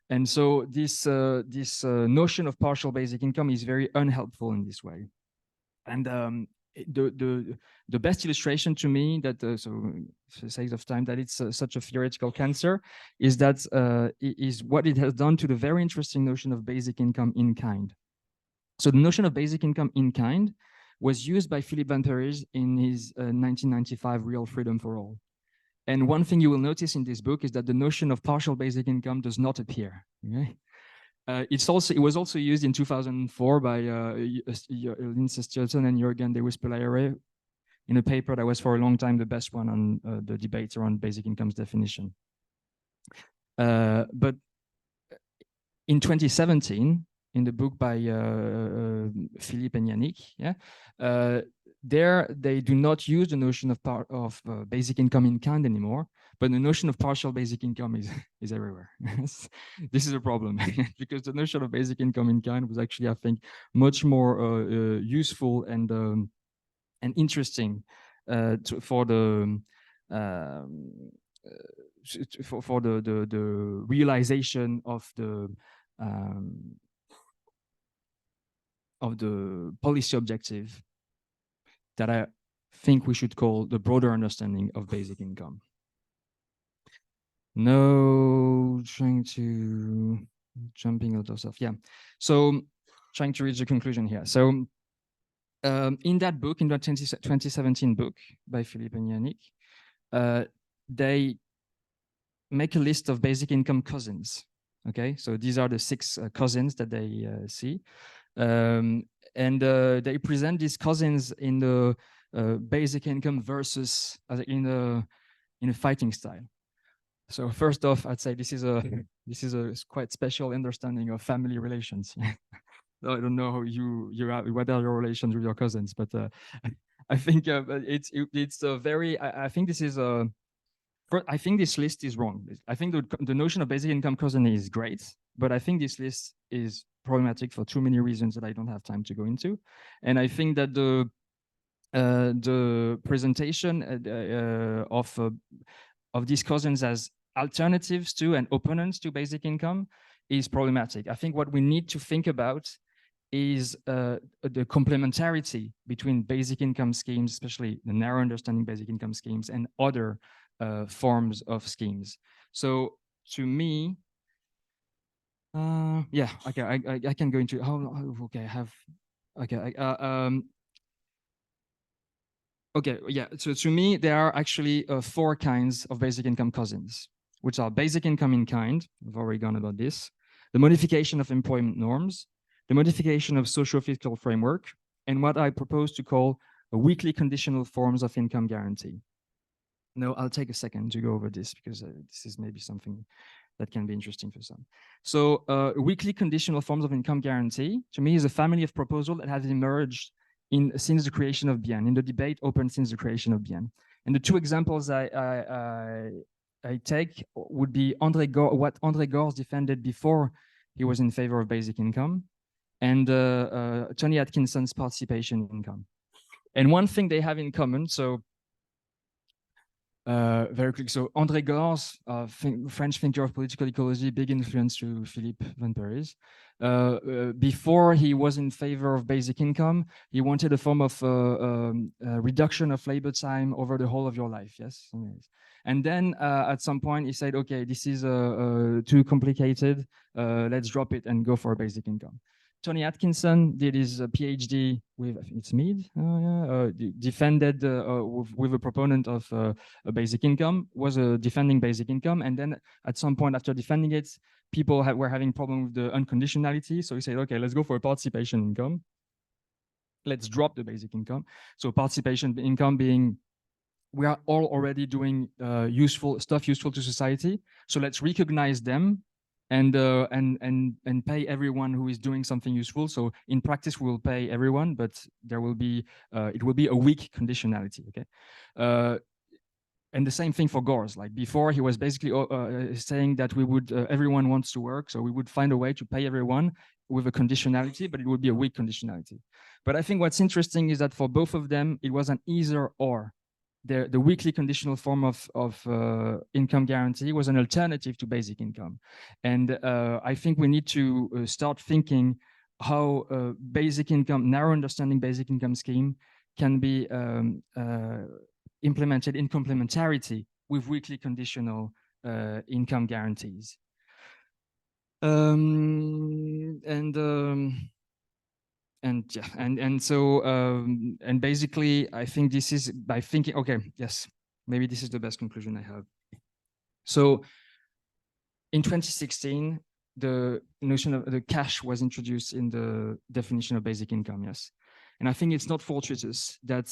And so this notion of partial basic income is very unhelpful in this way. And the best illustration to me that, so for the sake of time, that it's such a theoretical cancer is that is what it has done to the very interesting notion of basic income in kind. So the notion of basic income in kind was used by Philippe Van Parijs in his 1995 Real Freedom for All. And one thing you will notice in this book is that the notion of partial basic income does not appear. Okay? It was also used in 2004 by Lindsay Stilton and Jürgen de Wispelaere in a paper that was for a long time the best one on the debate around basic income's definition. But in 2017, in the book by Philippe and Yannick, there they do not use the notion of basic income in kind anymore, but the notion of partial basic income is everywhere. This is a problem because the notion of basic income in kind was actually, I think, much more useful and interesting for the realization of the policy objective that I think we should call the broader understanding of basic income. No, jumping out of stuff. Yeah. So trying to reach the conclusion here. So in that book, in that 2017 book by Philippe and Yannick, they make a list of basic income cousins. Okay, so these are the 6 cousins that they see. And they present these cousins in the basic income versus in a fighting style. So first off, I'd say this is a quite special understanding of family relations. I don't know how what are your relations with your cousins, but I think it's a very. I think this is a. I think this list is wrong. I think the notion of basic income cousin is great, but I think this list is problematic for too many reasons that I don't have time to go into. And I think that the presentation of these cousins as alternatives to and opponents to basic income is problematic. I think what we need to think about is the complementarity between basic income schemes, especially the narrow understanding basic income schemes, and other forms of schemes. So to me, yeah, okay, I can go into okay, I have okay, okay, yeah. So to me, there are actually 4 kinds of basic income cousins, which are basic income in kind. We've already gone about this. The modification of employment norms, the modification of socio-fiscal framework, and what I propose to call a weakly conditional forms of income guarantee. No, I'll take a second to go over this because this is maybe something that can be interesting for some. So weakly conditional forms of income guarantee, to me, is a family of proposals that has emerged since the creation of BIEN, in the debate open since the creation of BIEN. And the 2 examples I take would be what André Gorz defended before he was in favor of basic income, and Tony Atkinson's participation income. And one thing they have in common, so very quick. So André Gorz, French thinker of political ecology, big influence to Philippe Van Parijs. Before he was in favor of basic income, he wanted a form of reduction of labor time over the whole of your life. Yes. And then at some point he said, okay, this is too complicated. Let's drop it and go for a basic income. Tony Atkinson did his PhD with, I think it's Mead, defended with a proponent of a basic income, was defending basic income. And then at some point after defending it, people were having problem with the unconditionality. So he said, okay, let's go for a participation income. Let's drop the basic income. So participation income being, we are all already doing useful to society. So let's recognize them and pay everyone who is doing something useful. So in practice, we will pay everyone, but there will be it will be a weak conditionality. Okay, and the same thing for Gorz. Like before, he was basically saying that we would everyone wants to work, so we would find a way to pay everyone with a conditionality, but it would be a weak conditionality. But I think what's interesting is that for both of them, it was an either or. the weekly conditional form of income guarantee was an alternative to basic income. And I think we need to start thinking how basic income, narrow understanding basic income scheme can be implemented in complementarity with weekly conditional income guarantees. And basically, I think this is by thinking, okay, yes, maybe this is the best conclusion I have. So in 2016, the notion of the cash was introduced in the definition of basic income, yes. And I think it's not fortuitous that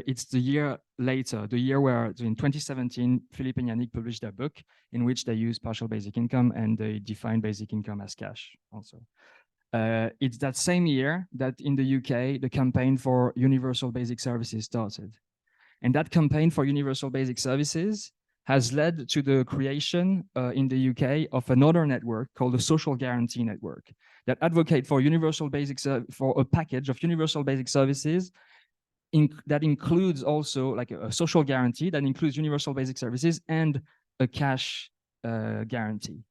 it's the year later, the year where in 2017, Philippe and Yannick published their book in which they use partial basic income and they define basic income as cash also. It's that same year that in the UK, the campaign for universal basic services started. And that campaign for universal basic services has led to the creation in the UK of another network called the Social Guarantee Network that advocate for universal basic for a package of universal basic services that includes also like a social guarantee that includes universal basic services and a cash guarantee.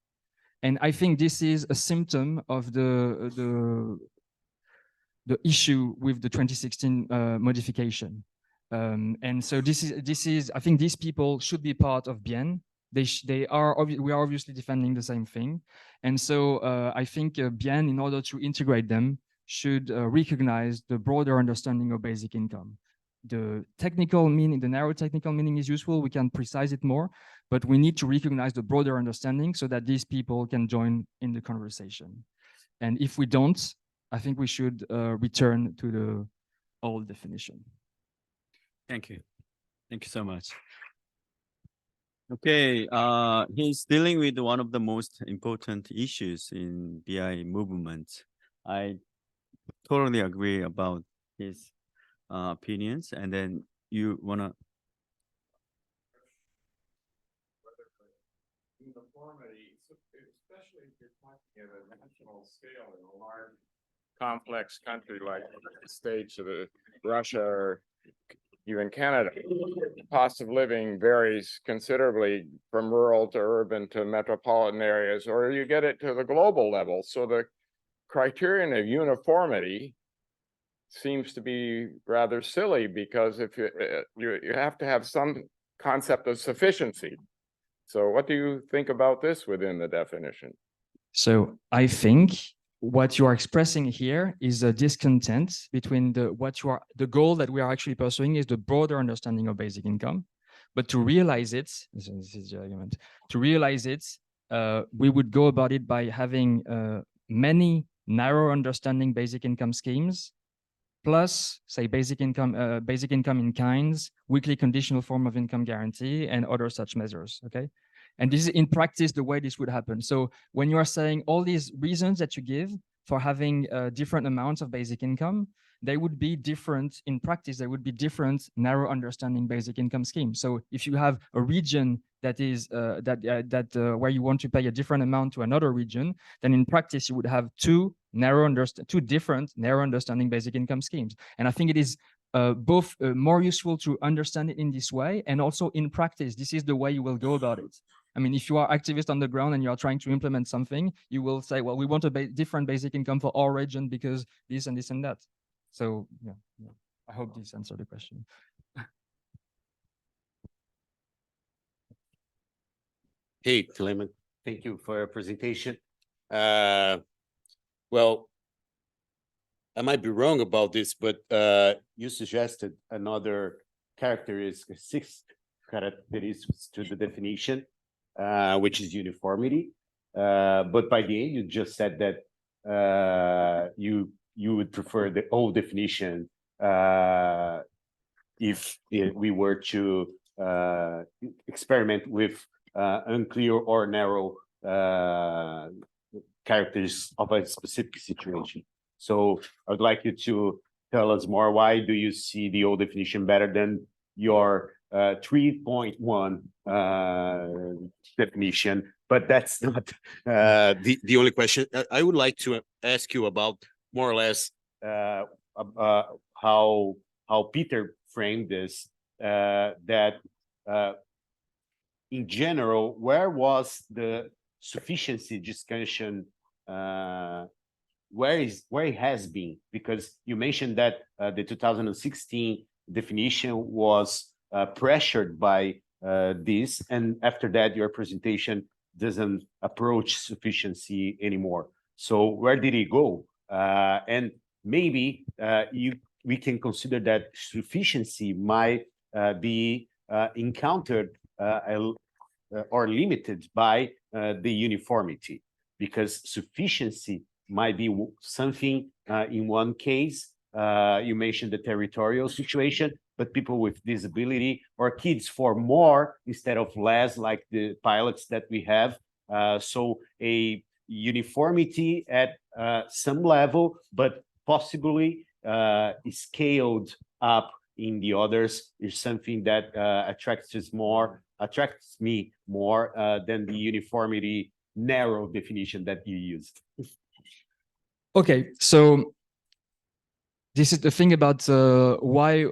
And I think this is a symptom of the issue with the 2016 modification. And so this is I think these people should be part of BIEN. We are obviously defending the same thing. And so I think BIEN, in order to integrate them, should recognize the broader understanding of basic income. The technical meaning, the narrow technical meaning is useful. We can precise it more, but we need to recognize the broader understanding so that these people can join in the conversation. And if we don't, I think we should return to the old definition. Thank you. Thank you so much. Okay, he's dealing with one of the most important issues in BI movement. I totally agree about his opinions, and then you wanna uniformity, especially if you're talking at a national scale in a large, complex country like the United States or Russia or even Canada. Cost of living varies considerably from rural to urban to metropolitan areas, or you get it to the global level. So the criterion of uniformity seems to be rather silly, because if you have to have some concept of sufficiency. So what do you think about this within the definition? So I think what you are expressing here is a discontent between the goal that we are actually pursuing is the broader understanding of basic income. But to realize it, this is the argument, to realize it, we would go about it by having many narrow understanding basic income schemes, plus say basic income in kinds, weekly conditional form of income guarantee, and other such measures, okay? And this is in practice the way this would happen. So when you are saying all these reasons that you give for having different amounts of basic income, they would be different in practice. They would be different narrow understanding basic income schemes. So if you have a region that is where you want to pay a different amount to another region, then in practice you would have two different narrow understanding basic income schemes. And I think it is both more useful to understand it in this way, and also in practice, this is the way you will go about it. I mean, if you are activist on the ground and you are trying to implement something, you will say, well, we want a different basic income for our region because this and this and that. So yeah. I hope this answered the question. Hey, Tleyman, thank you for your presentation. Well, I might be wrong about this, but you suggested another sixth characteristic to the definition, which is uniformity. But by the end, you just said that you would prefer the old definition if we were to experiment with unclear or narrow characters of a specific situation. So I'd like you to tell us more. Why do you see the old definition better than your 3.1 definition? But that's not the only question. I would like to ask you about more or less how Peter framed this that in general, where was the sufficiency discussion? Where it has been? Because you mentioned that the 2016 definition was pressured by this, and after that, your presentation doesn't approach sufficiency anymore. So where did it go? And maybe we can consider that sufficiency might be encountered or limited by the uniformity, because sufficiency might be something in one case. You mentioned the territorial situation, but people with disability or kids for more instead of less, like the pilots that we have. So a uniformity at some level, but possibly scaled up in the others is something that attracts me more than the uniformity narrow definition that you used. Okay, so this is the thing about why.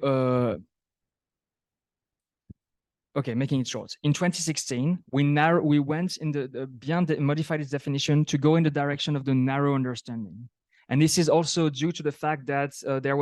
Okay, making it short. In 2016, we went in beyond the modified its definition to go in the direction of the narrow understanding, and this is also due to the fact that there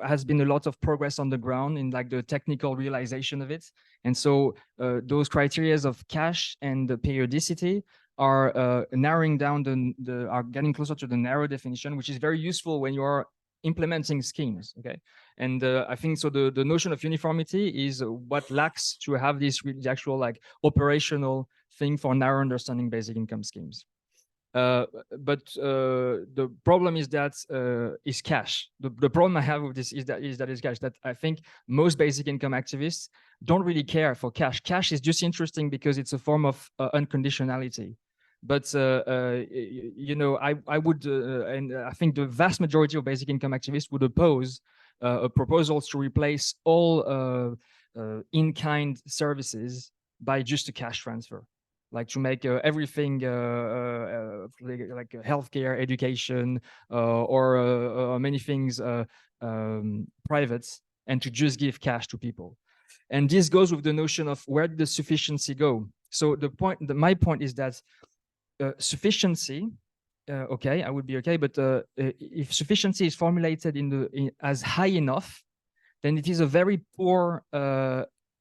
has been a lot of progress on the ground in like the technical realization of it, and so those criteria of cash and the periodicity are narrowing down are getting closer to the narrow definition, which is very useful when you are implementing schemes. Okay, and I think so. The notion of uniformity is what lacks to have this the actual like operational thing for narrow understanding basic income schemes. But the problem is that is cash. The problem I have with this is that it's cash. That I think most basic income activists don't really care for cash. Cash is just interesting because it's a form of unconditionality. But you know, I would, and I think the vast majority of basic income activists would oppose proposals to replace all in-kind services by just a cash transfer, like to make everything like healthcare, education, or many things private, and to just give cash to people. And this goes with the notion of where did the sufficiency go? So my point is that sufficiency, okay, I would be okay, but if sufficiency is formulated as high enough, then it is a very poor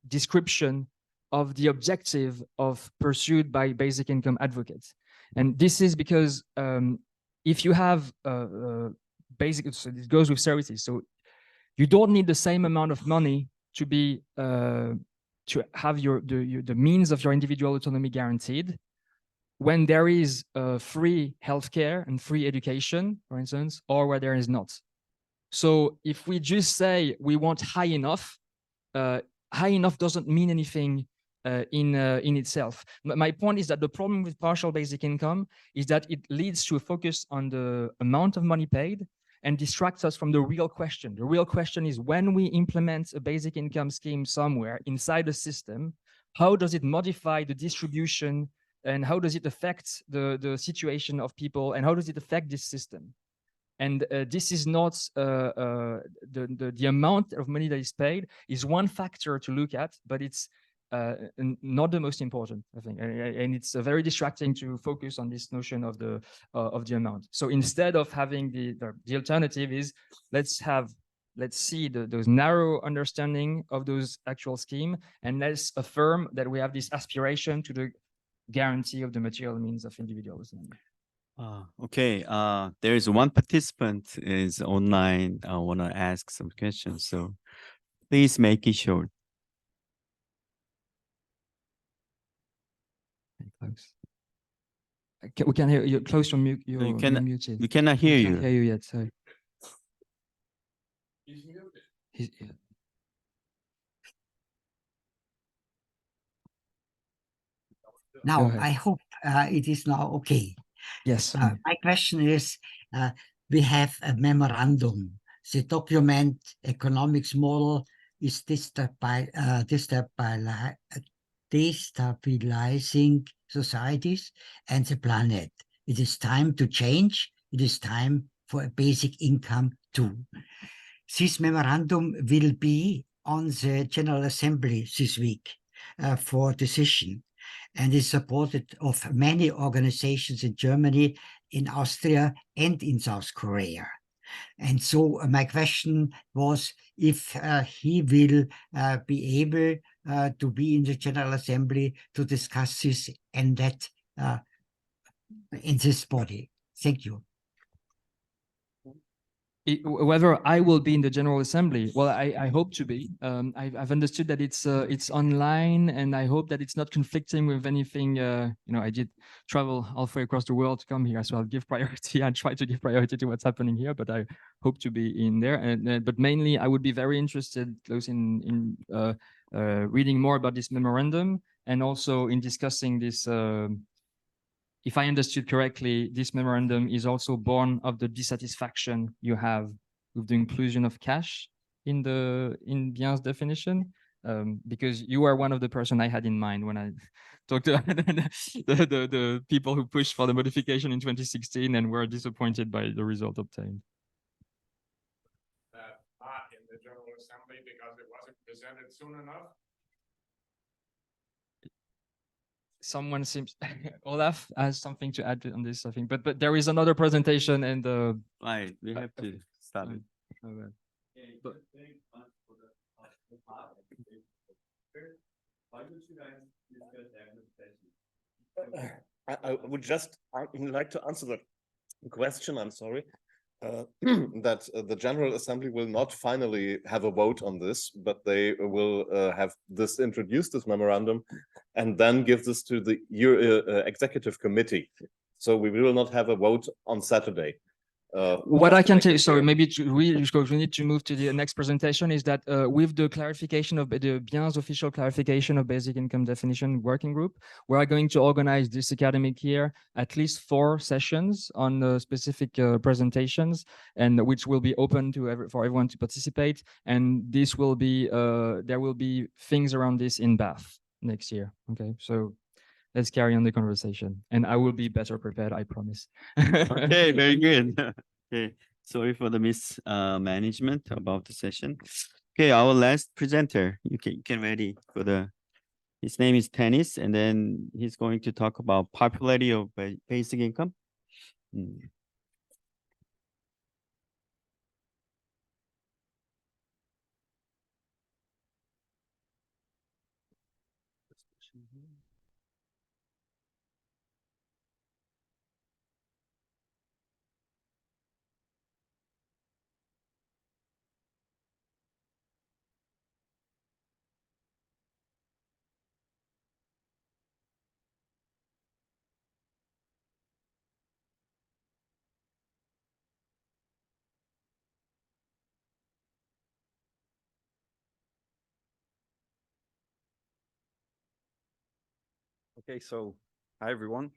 description of the objective pursued by basic income advocates. And this is because if you have basic, so it goes with services. So you don't need the same amount of money to be to have the means of your individual autonomy guaranteed when there is free healthcare and free education, for instance, or where there is not. So if we just say we want high enough doesn't mean anything in itself. My point is that the problem with partial basic income is that it leads to a focus on the amount of money paid and distracts us from the real question. The real question is, when we implement a basic income scheme somewhere inside the system, how does it modify the distribution, and how does it affect the situation of people, and how does it affect this system? And this is not the amount of money that is paid is one factor to look at, but it's not the most important, I think, and it's very distracting to focus on this notion of the amount. So instead of having the alternative is let's see those narrow understanding of those actual scheme, and let's affirm that we have this aspiration to the guarantee of the material means of individualism. Okay, there is one participant is online. I want to ask some questions, so please make it short. We can hear you. Close your mute. You're muted. We cannot hear you. Can't hear you yet. Sorry. He's muted. Yeah. Now, I hope it is now okay. Yes. My question is, we have a memorandum. The document economics model is destabilizing societies and the planet. It is time to change. It is time for a basic income too. This memorandum will be on the General Assembly this week for decision, and is supported of many organizations in Germany, in Austria, and in South Korea. And so my question was if he will be able to be in the General Assembly to discuss this and that in this body. Thank you. Whether I will be in the General Assembly, well, I hope to be. I've understood that it's online, and I hope that it's not conflicting with anything. I did travel halfway across the world to come here, so I'll give priority. I try to give priority to what's happening here, but I hope to be in there. And but mainly, I would be very interested, close in reading more about this memorandum, and also in discussing this. If I understood correctly, this memorandum is also born of the dissatisfaction you have with the inclusion of cash in Bien's definition, because you are one of the person I had in mind when I talked to the people who pushed for the modification in 2016 and were disappointed by the result obtained. Not in the General Assembly because it wasn't presented soon enough. Someone seems Olaf has something to add on this, I think, but there is another presentation and Right, we have to stop it. I would just like to answer the question. I'm sorry. That the General Assembly will not finally have a vote on this, but they will have this introduced, this memorandum, and then give this to the Executive Committee. So we will not have a vote on Saturday. What I can tell you, sorry, maybe we need to move to the next presentation, is that with the clarification of the Bien's official clarification of basic income definition working group, we are going to organize this academic year at least 4 sessions on specific presentations, and which will be open to for everyone to participate. And this will be there will be things around this in Bath next year. Okay, so let's carry on the conversation, and I will be better prepared, I promise. Okay, very good. Okay, sorry for the mismanagement about the session. Okay, our last presenter, you can ready for his name is Tennis, and then he's going to talk about popularity of basic income. Okay, so hi everyone.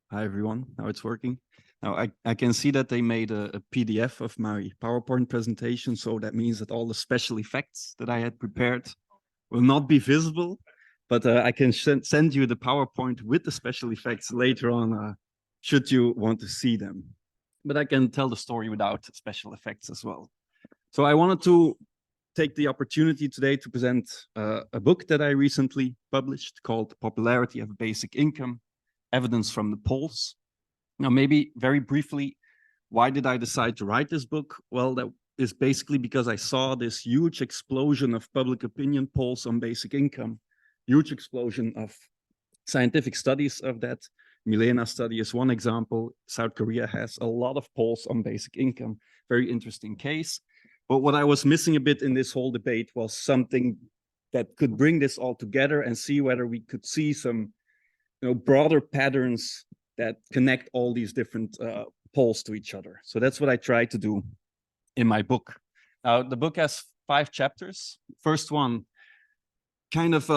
Hi everyone, now it's working. Now I can see that they made a PDF of my PowerPoint presentation, so that means that all the special effects that I had prepared will not be visible, but I can send you the PowerPoint with the special effects later on, should you want to see them. But I can tell the story without special effects as well. So I wanted to take the opportunity today to present a book that I recently published called Popularity of Basic Income, Evidence from the Polls. Now, maybe very briefly, why did I decide to write this book? Well, that is basically because I saw this huge explosion of public opinion polls on basic income, huge explosion of scientific studies of that. Milena study is one example. South Korea has a lot of polls on basic income, very interesting case. But what I was missing a bit in this whole debate was something that could bring this all together and see whether we could see some broader patterns that connect all these different polls to each other. So that's what I tried to do in my book. Now, the book has 5 chapters. First one, kind of,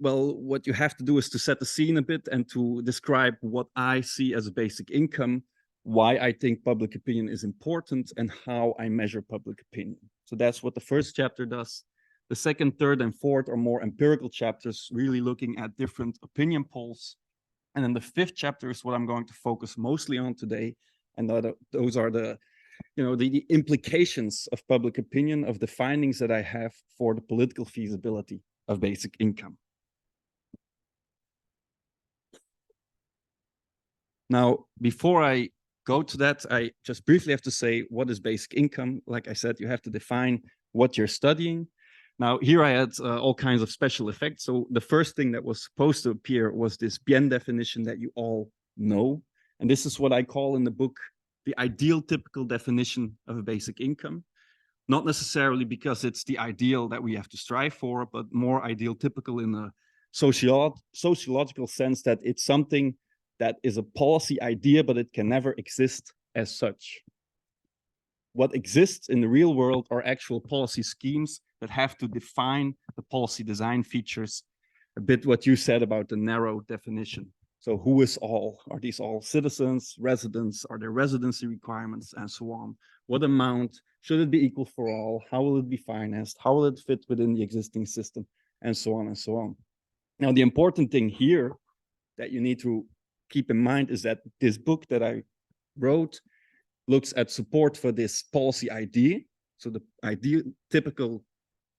well, what you have to do is to set the scene a bit and to describe what I see as a basic income, why I think public opinion is important, and how I measure public opinion. So that's what the first chapter does. The second, third, and fourth are more empirical chapters, really looking at different opinion polls. And then the 5th chapter is what I'm going to focus mostly on today. And those are the the implications of public opinion of the findings that I have for the political feasibility of basic income. Now, before I go to that, I just briefly have to say, what is basic income? Like I said, you have to define what you're studying. Now, here I had all kinds of special effects. So the first thing that was supposed to appear was this bien definition that you all know. And this is what I call in the book the ideal typical definition of a basic income. Not necessarily because it's the ideal that we have to strive for, but more ideal typical in a sociological sense, that it's something that is a policy idea, but it can never exist as such. What exists in the real world are actual policy schemes that have to define the policy design features, a bit what you said about the narrow definition. So who is all? Are these all citizens, residents? Are there residency requirements, and so on? What amount? Should it be equal for all? How will it be financed? How will it fit within the existing system? And so on and so on. Now, the important thing here that you need to keep in mind is that this book that I wrote looks at support for this policy idea. So the ideal typical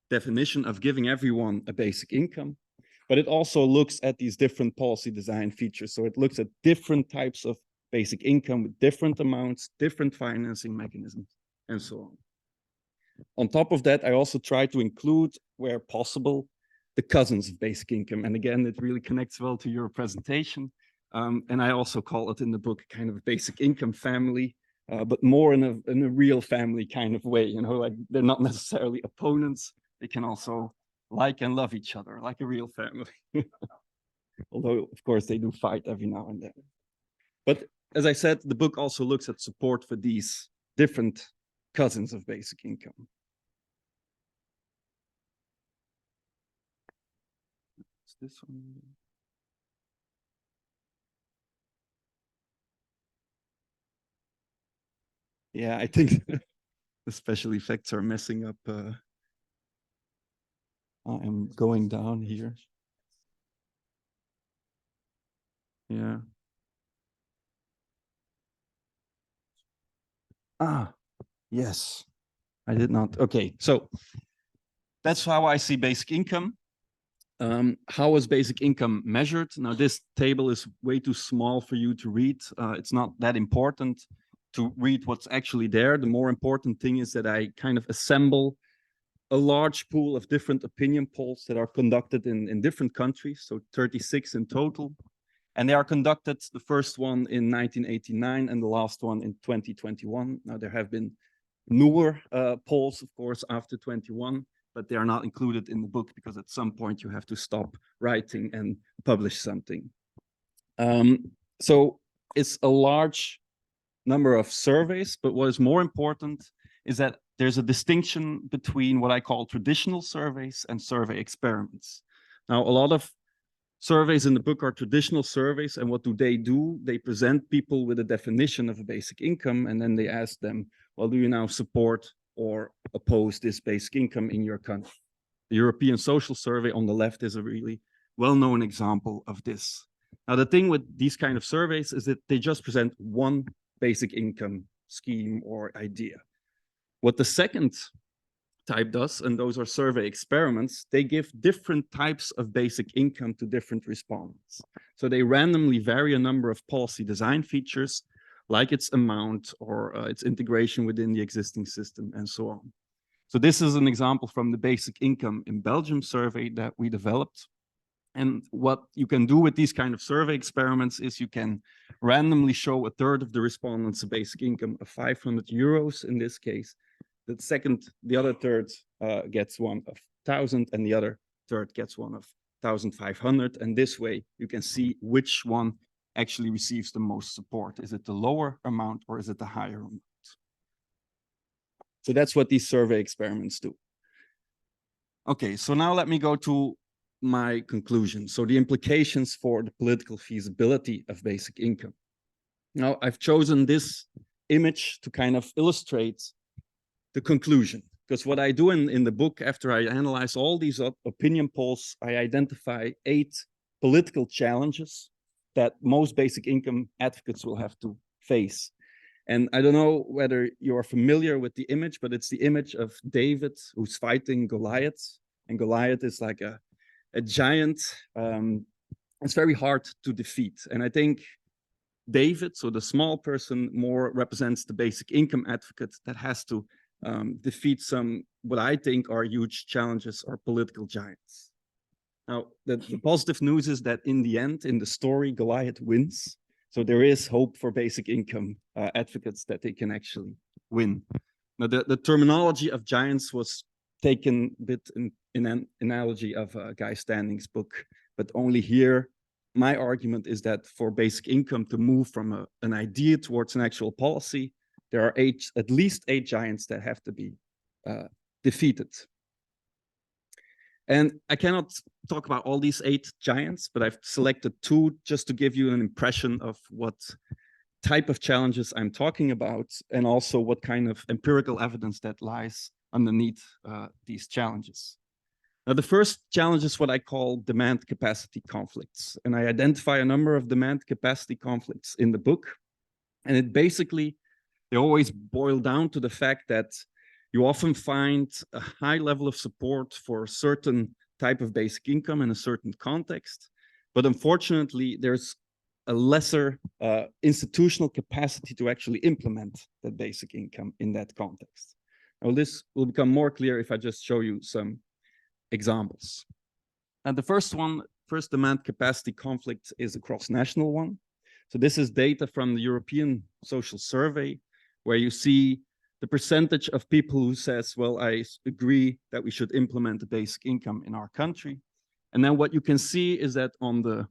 definition of giving everyone a basic income, but it also looks at these different policy design features. So it looks at different types of basic income with different amounts, different financing mechanisms, and so on. On top of that, I also try to include, where possible, the cousins of basic income. And again, it really connects well to your presentation. And I also call it in the book kind of a basic income family, but more in a real family kind of way. Like they're not necessarily opponents. They can also like and love each other like a real family. Although, of course, they do fight every now and then. But as I said, the book also looks at support for these different cousins of basic income. Is this one? Yeah, I think the special effects are messing up. I am going down here. Yeah. Yes, I did not. Okay, so that's how I see basic income. How is basic income measured? Now, this table is way too small for you to read. It's not that important to read what's actually there. The more important thing is that I kind of assemble a large pool of different opinion polls that are conducted in different countries, so 36 in total. And they are conducted, the first one in 1989 and the last one in 2021. Now, there have been newer polls, of course, after 21, but they are not included in the book because at some point you have to stop writing and publish something. So it's a large number of surveys, but what is more important is that there's a distinction between what I call traditional surveys and survey experiments. Now, a lot of surveys in the book are traditional surveys, and what do? They present people with a definition of a basic income, and then they ask them, well, do you now support or oppose this basic income in your country? The European Social Survey on the left is a really well-known example of this. Now, the thing with these kind of surveys is that they just present one basic income scheme or idea. What the second type does, and those are survey experiments, they give different types of basic income to different respondents. So they randomly vary a number of policy design features, like its amount or its integration within the existing system and so on. So this is an example from the basic income in Belgium survey that we developed. And what you can do with these kind of survey experiments is you can randomly show a third of the respondents a basic income of 500 euros in this case. The other third gets one of 1,000 and the other third gets one of 1,500. And this way you can see which one actually receives the most support. Is it the lower amount or is it the higher amount? So that's what these survey experiments do. Okay, so now let me go to my conclusion. So the implications for the political feasibility of basic income. Now, I've chosen this image to kind of illustrate the conclusion, because what I do in the book, after I analyze all these opinion polls, I identify 8 political challenges that most basic income advocates will have to face. And I don't know whether you are familiar with the image, but it's the image of David who's fighting Goliath. And Goliath is like a giant. It's very hard to defeat. And I think David, so the small person, more represents the basic income advocate that has to defeat some, what I think are huge challenges or political giants. Now, the positive news is that in the end, in the story, Goliath wins. So there is hope for basic income advocates that they can actually win. Now, the terminology of giants was taken a bit in an analogy of Guy Standing's book, but only here, my argument is that for basic income to move from an idea towards an actual policy, there are at least 8 giants that have to be defeated. And I cannot talk about all these 8 giants, but I've selected 2 just to give you an impression of what type of challenges I'm talking about, and also what kind of empirical evidence that lies underneath these challenges. Now, the first challenge is what I call demand capacity conflicts. And I identify a number of demand capacity conflicts in the book. And it basically, they always boil down to the fact that you often find a high level of support for a certain type of basic income in a certain context. But unfortunately, there's a lesser institutional capacity to actually implement that basic income in that context. Now, this will become more clear if I just show you some examples. And the first demand capacity conflict is a cross-national one. So this is data from the European Social Survey, where you see the percentage of people who says, well, I agree that we should implement the basic income in our country. And then what you can see is that on the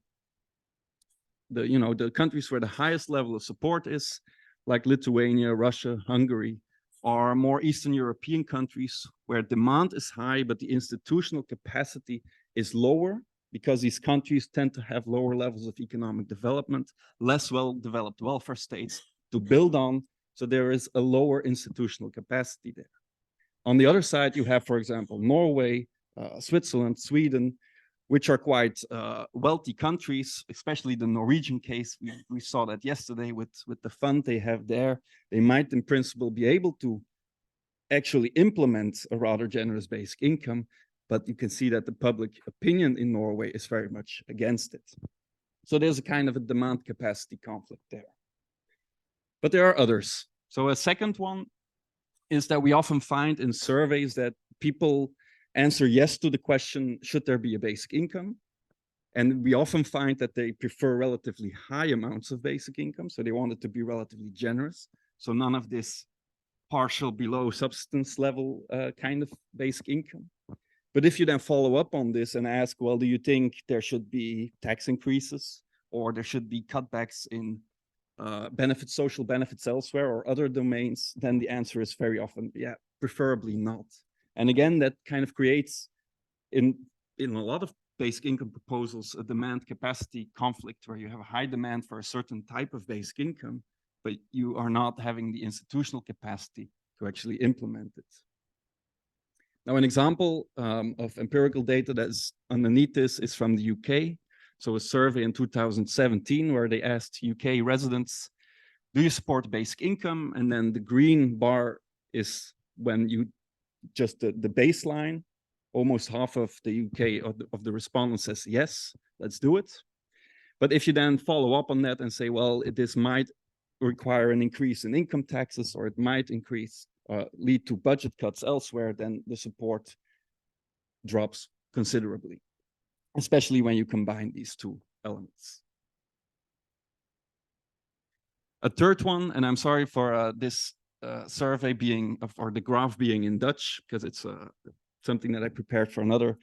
countries where the highest level of support is, like Lithuania, Russia, Hungary, are more Eastern European countries where demand is high, but the institutional capacity is lower because these countries tend to have lower levels of economic development, less well-developed welfare states to build on. So there is a lower institutional capacity there. On the other side, you have, for example, Norway, Switzerland, Sweden, which are quite wealthy countries, especially the Norwegian case. We saw that yesterday with the fund they have there. They might, in principle, be able to actually implement a rather generous basic income, but you can see that the public opinion in Norway is very much against it. So there's a kind of a demand capacity conflict there. But there are others. So a second one is that we often find in surveys that people answer yes to the question, should there be a basic income? And we often find that they prefer relatively high amounts of basic income. So they want it to be relatively generous. So none of this partial below subsistence level kind of basic income. But if you then follow up on this and ask, well, do you think there should be tax increases or there should be cutbacks in social benefits elsewhere or other domains, then the answer is very often, yeah, preferably not. And again, that kind of creates in a lot of basic income proposals a demand capacity conflict where you have a high demand for a certain type of basic income, but you are not having the institutional capacity to actually implement it. Now, an example of empirical data that's underneath this is from the UK. So a survey in 2017 where they asked UK residents, do you support basic income? And then the green bar is when you just the baseline. Almost half of the UK of the respondents says, yes, let's do it. But if you then follow up on that and say, well, this might require an increase in income taxes, or it might lead to budget cuts elsewhere, then the support drops considerably, especially when you combine these two elements. A third one, and I'm sorry for this survey being, or the graph being in Dutch, because it's something that I prepared for another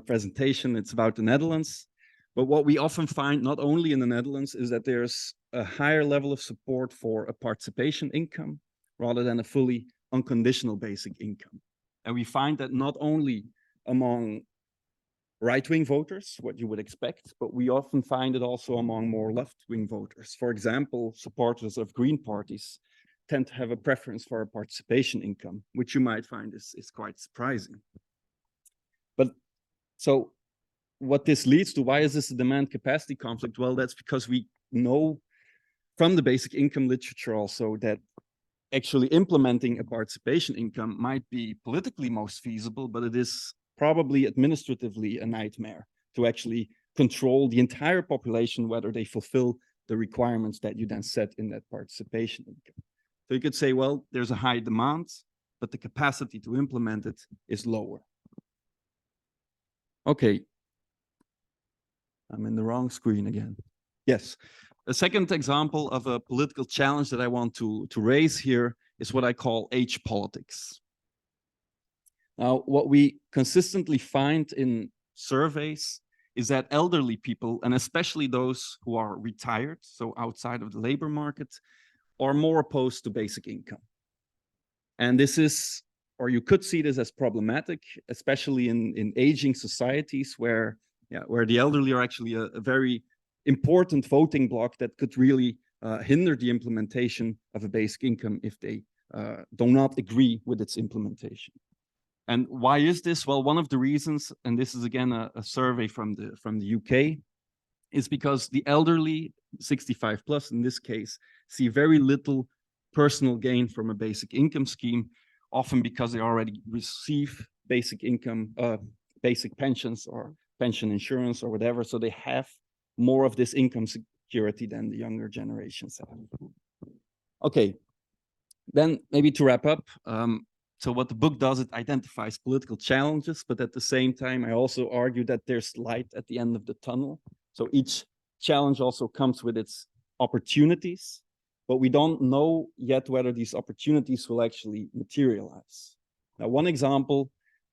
presentation. It's about the Netherlands. But what we often find, not only in the Netherlands, is that there's a higher level of support for a participation income rather than a fully unconditional basic income. And we find that not only among right-wing voters, what you would expect, but we often find it also among more left-wing voters. For example, supporters of Green parties tend to have a preference for a participation income, which you might find is quite surprising. But so what this leads to, why is this a demand capacity conflict? Well, that's because we know from the basic income literature also that actually implementing a participation income might be politically most feasible, but it is probably administratively a nightmare to actually control the entire population, whether they fulfill the requirements that you then set in that participation income. So you could say, well, there's a high demand, but the capacity to implement it is lower. Okay. I'm in the wrong screen again. Yes. A second example of a political challenge that I want to raise here is what I call age politics. Now, what we consistently find in surveys is that elderly people, and especially those who are retired, so outside of the labor market, are more opposed to basic income. And this is, or you could see this as problematic, especially in aging societies where the elderly are actually a very important voting bloc that could really hinder the implementation of a basic income if they do not agree with its implementation. And why is this? Well, one of the reasons, and this is again a survey from the UK, is because the elderly, 65 plus in this case, see very little personal gain from a basic income scheme, often because they already receive basic income, basic pensions or pension insurance or whatever, so they have more of this income security than the younger generations have. Okay, then maybe to wrap up, so what the book does, it identifies political challenges, but at the same time, I also argue that there's light at the end of the tunnel. So each challenge also comes with its opportunities, but we don't know yet whether these opportunities will actually materialize. Now, one example,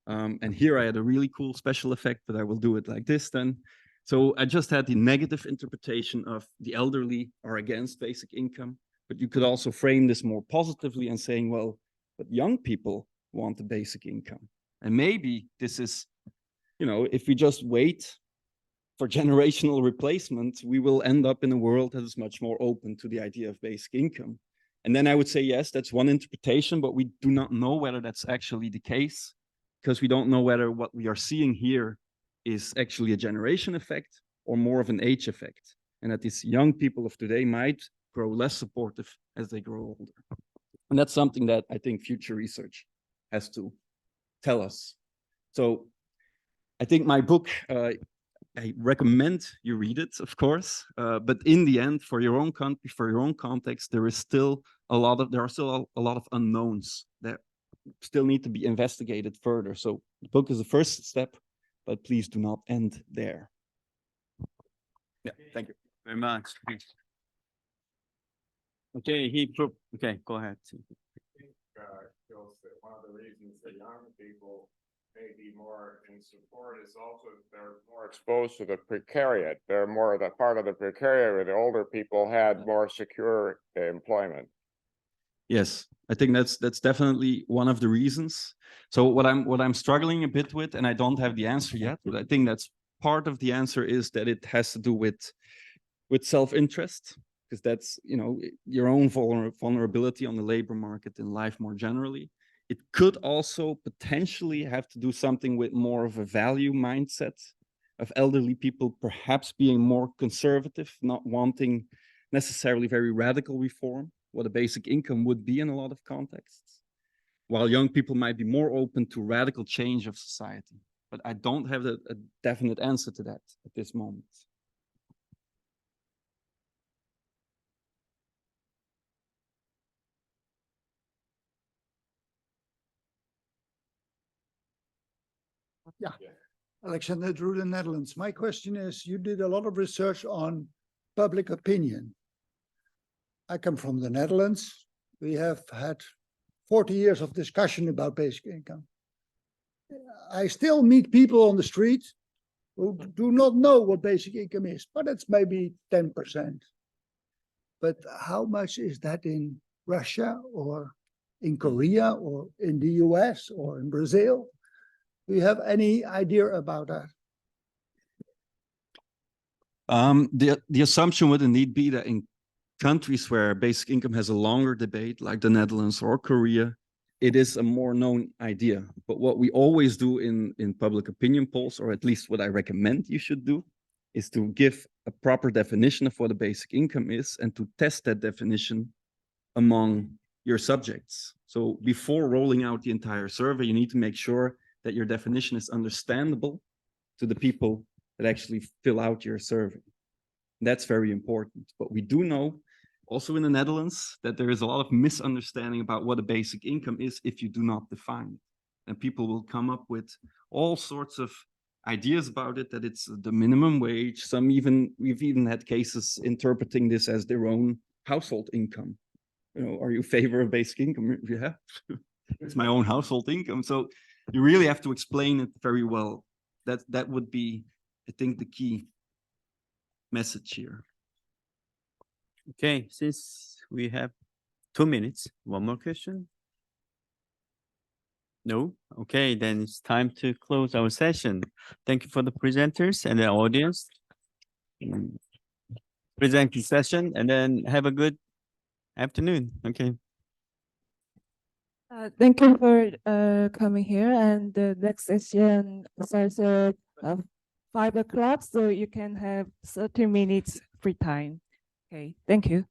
and here I had a really cool special effect, but I will do it like this then. So I just had the negative interpretation of the elderly are against basic income, but you could also frame this more positively and saying, well, but young people want the basic income. And maybe this is, you know, if we just wait for generational replacement, we will end up in a world that is much more open to the idea of basic income. And then I would say, yes, that's one interpretation, but we do not know whether that's actually the case, because we don't know whether what we are seeing here is actually a generation effect or more of an age effect. And that these young people of today might grow less supportive as they grow older. And that's something that I think future research has to tell us. So I think my book, I recommend you read it, of course, but in the end, for your own country, for your own context, there are still a lot of unknowns that still need to be investigated further. So the book is the first step, but please do not end there. Yeah, thank you very much. Okay, okay, go ahead. I think one of the reasons that young people may be more in support is also they're more exposed to the precariat. They're more the part of the precariat where the older people had more secure employment. Yes, I think that's definitely one of the reasons. So what I'm struggling a bit with, and I don't have the answer yet, but I think that's part of the answer is that it has to do with self-interest, because that's, you know, your own vulnerability on the labor market in life more generally. It could also potentially have to do something with more of a value mindset of elderly people, perhaps being more conservative, not wanting necessarily very radical reform, what a basic income would be in a lot of contexts, while young people might be more open to radical change of society. But I don't have a definite answer to that at this moment. Yeah, Alexander Drew, the Netherlands. My question is, you did a lot of research on public opinion. I come from the Netherlands. We have had 40 years of discussion about basic income. I still meet people on the street who do not know what basic income is, but it's maybe 10%. But how much is that in Russia or in Korea or in the US or in Brazil? Do you have any idea about that? The assumption would indeed be that in countries where basic income has a longer debate, like the Netherlands or Korea, it is a more known idea. But what we always do in public opinion polls, or at least what I recommend you should do, is to give a proper definition of what a basic income is and to test that definition among your subjects. So before rolling out the entire survey, you need to make sure that your definition is understandable to the people that actually fill out your survey. That's very important. But we do know, also in the Netherlands, that there is a lot of misunderstanding about what a basic income is if you do not define it. And people will come up with all sorts of ideas about it, that it's the minimum wage. We've even had cases interpreting this as their own household income. You know, are you in favor of basic income? Yeah, it's my own household income. So you really have to explain it very well. That would be, I think, the key message here. Okay, since we have 2 minutes, one more question? No? Okay, then it's time to close our session. Thank you for the presenters and the audience. Presenting session, and then have a good afternoon. Okay. Thank you for coming here, and the next session starts at 5 o'clock, so you can have 30 minutes free time. Okay, thank you.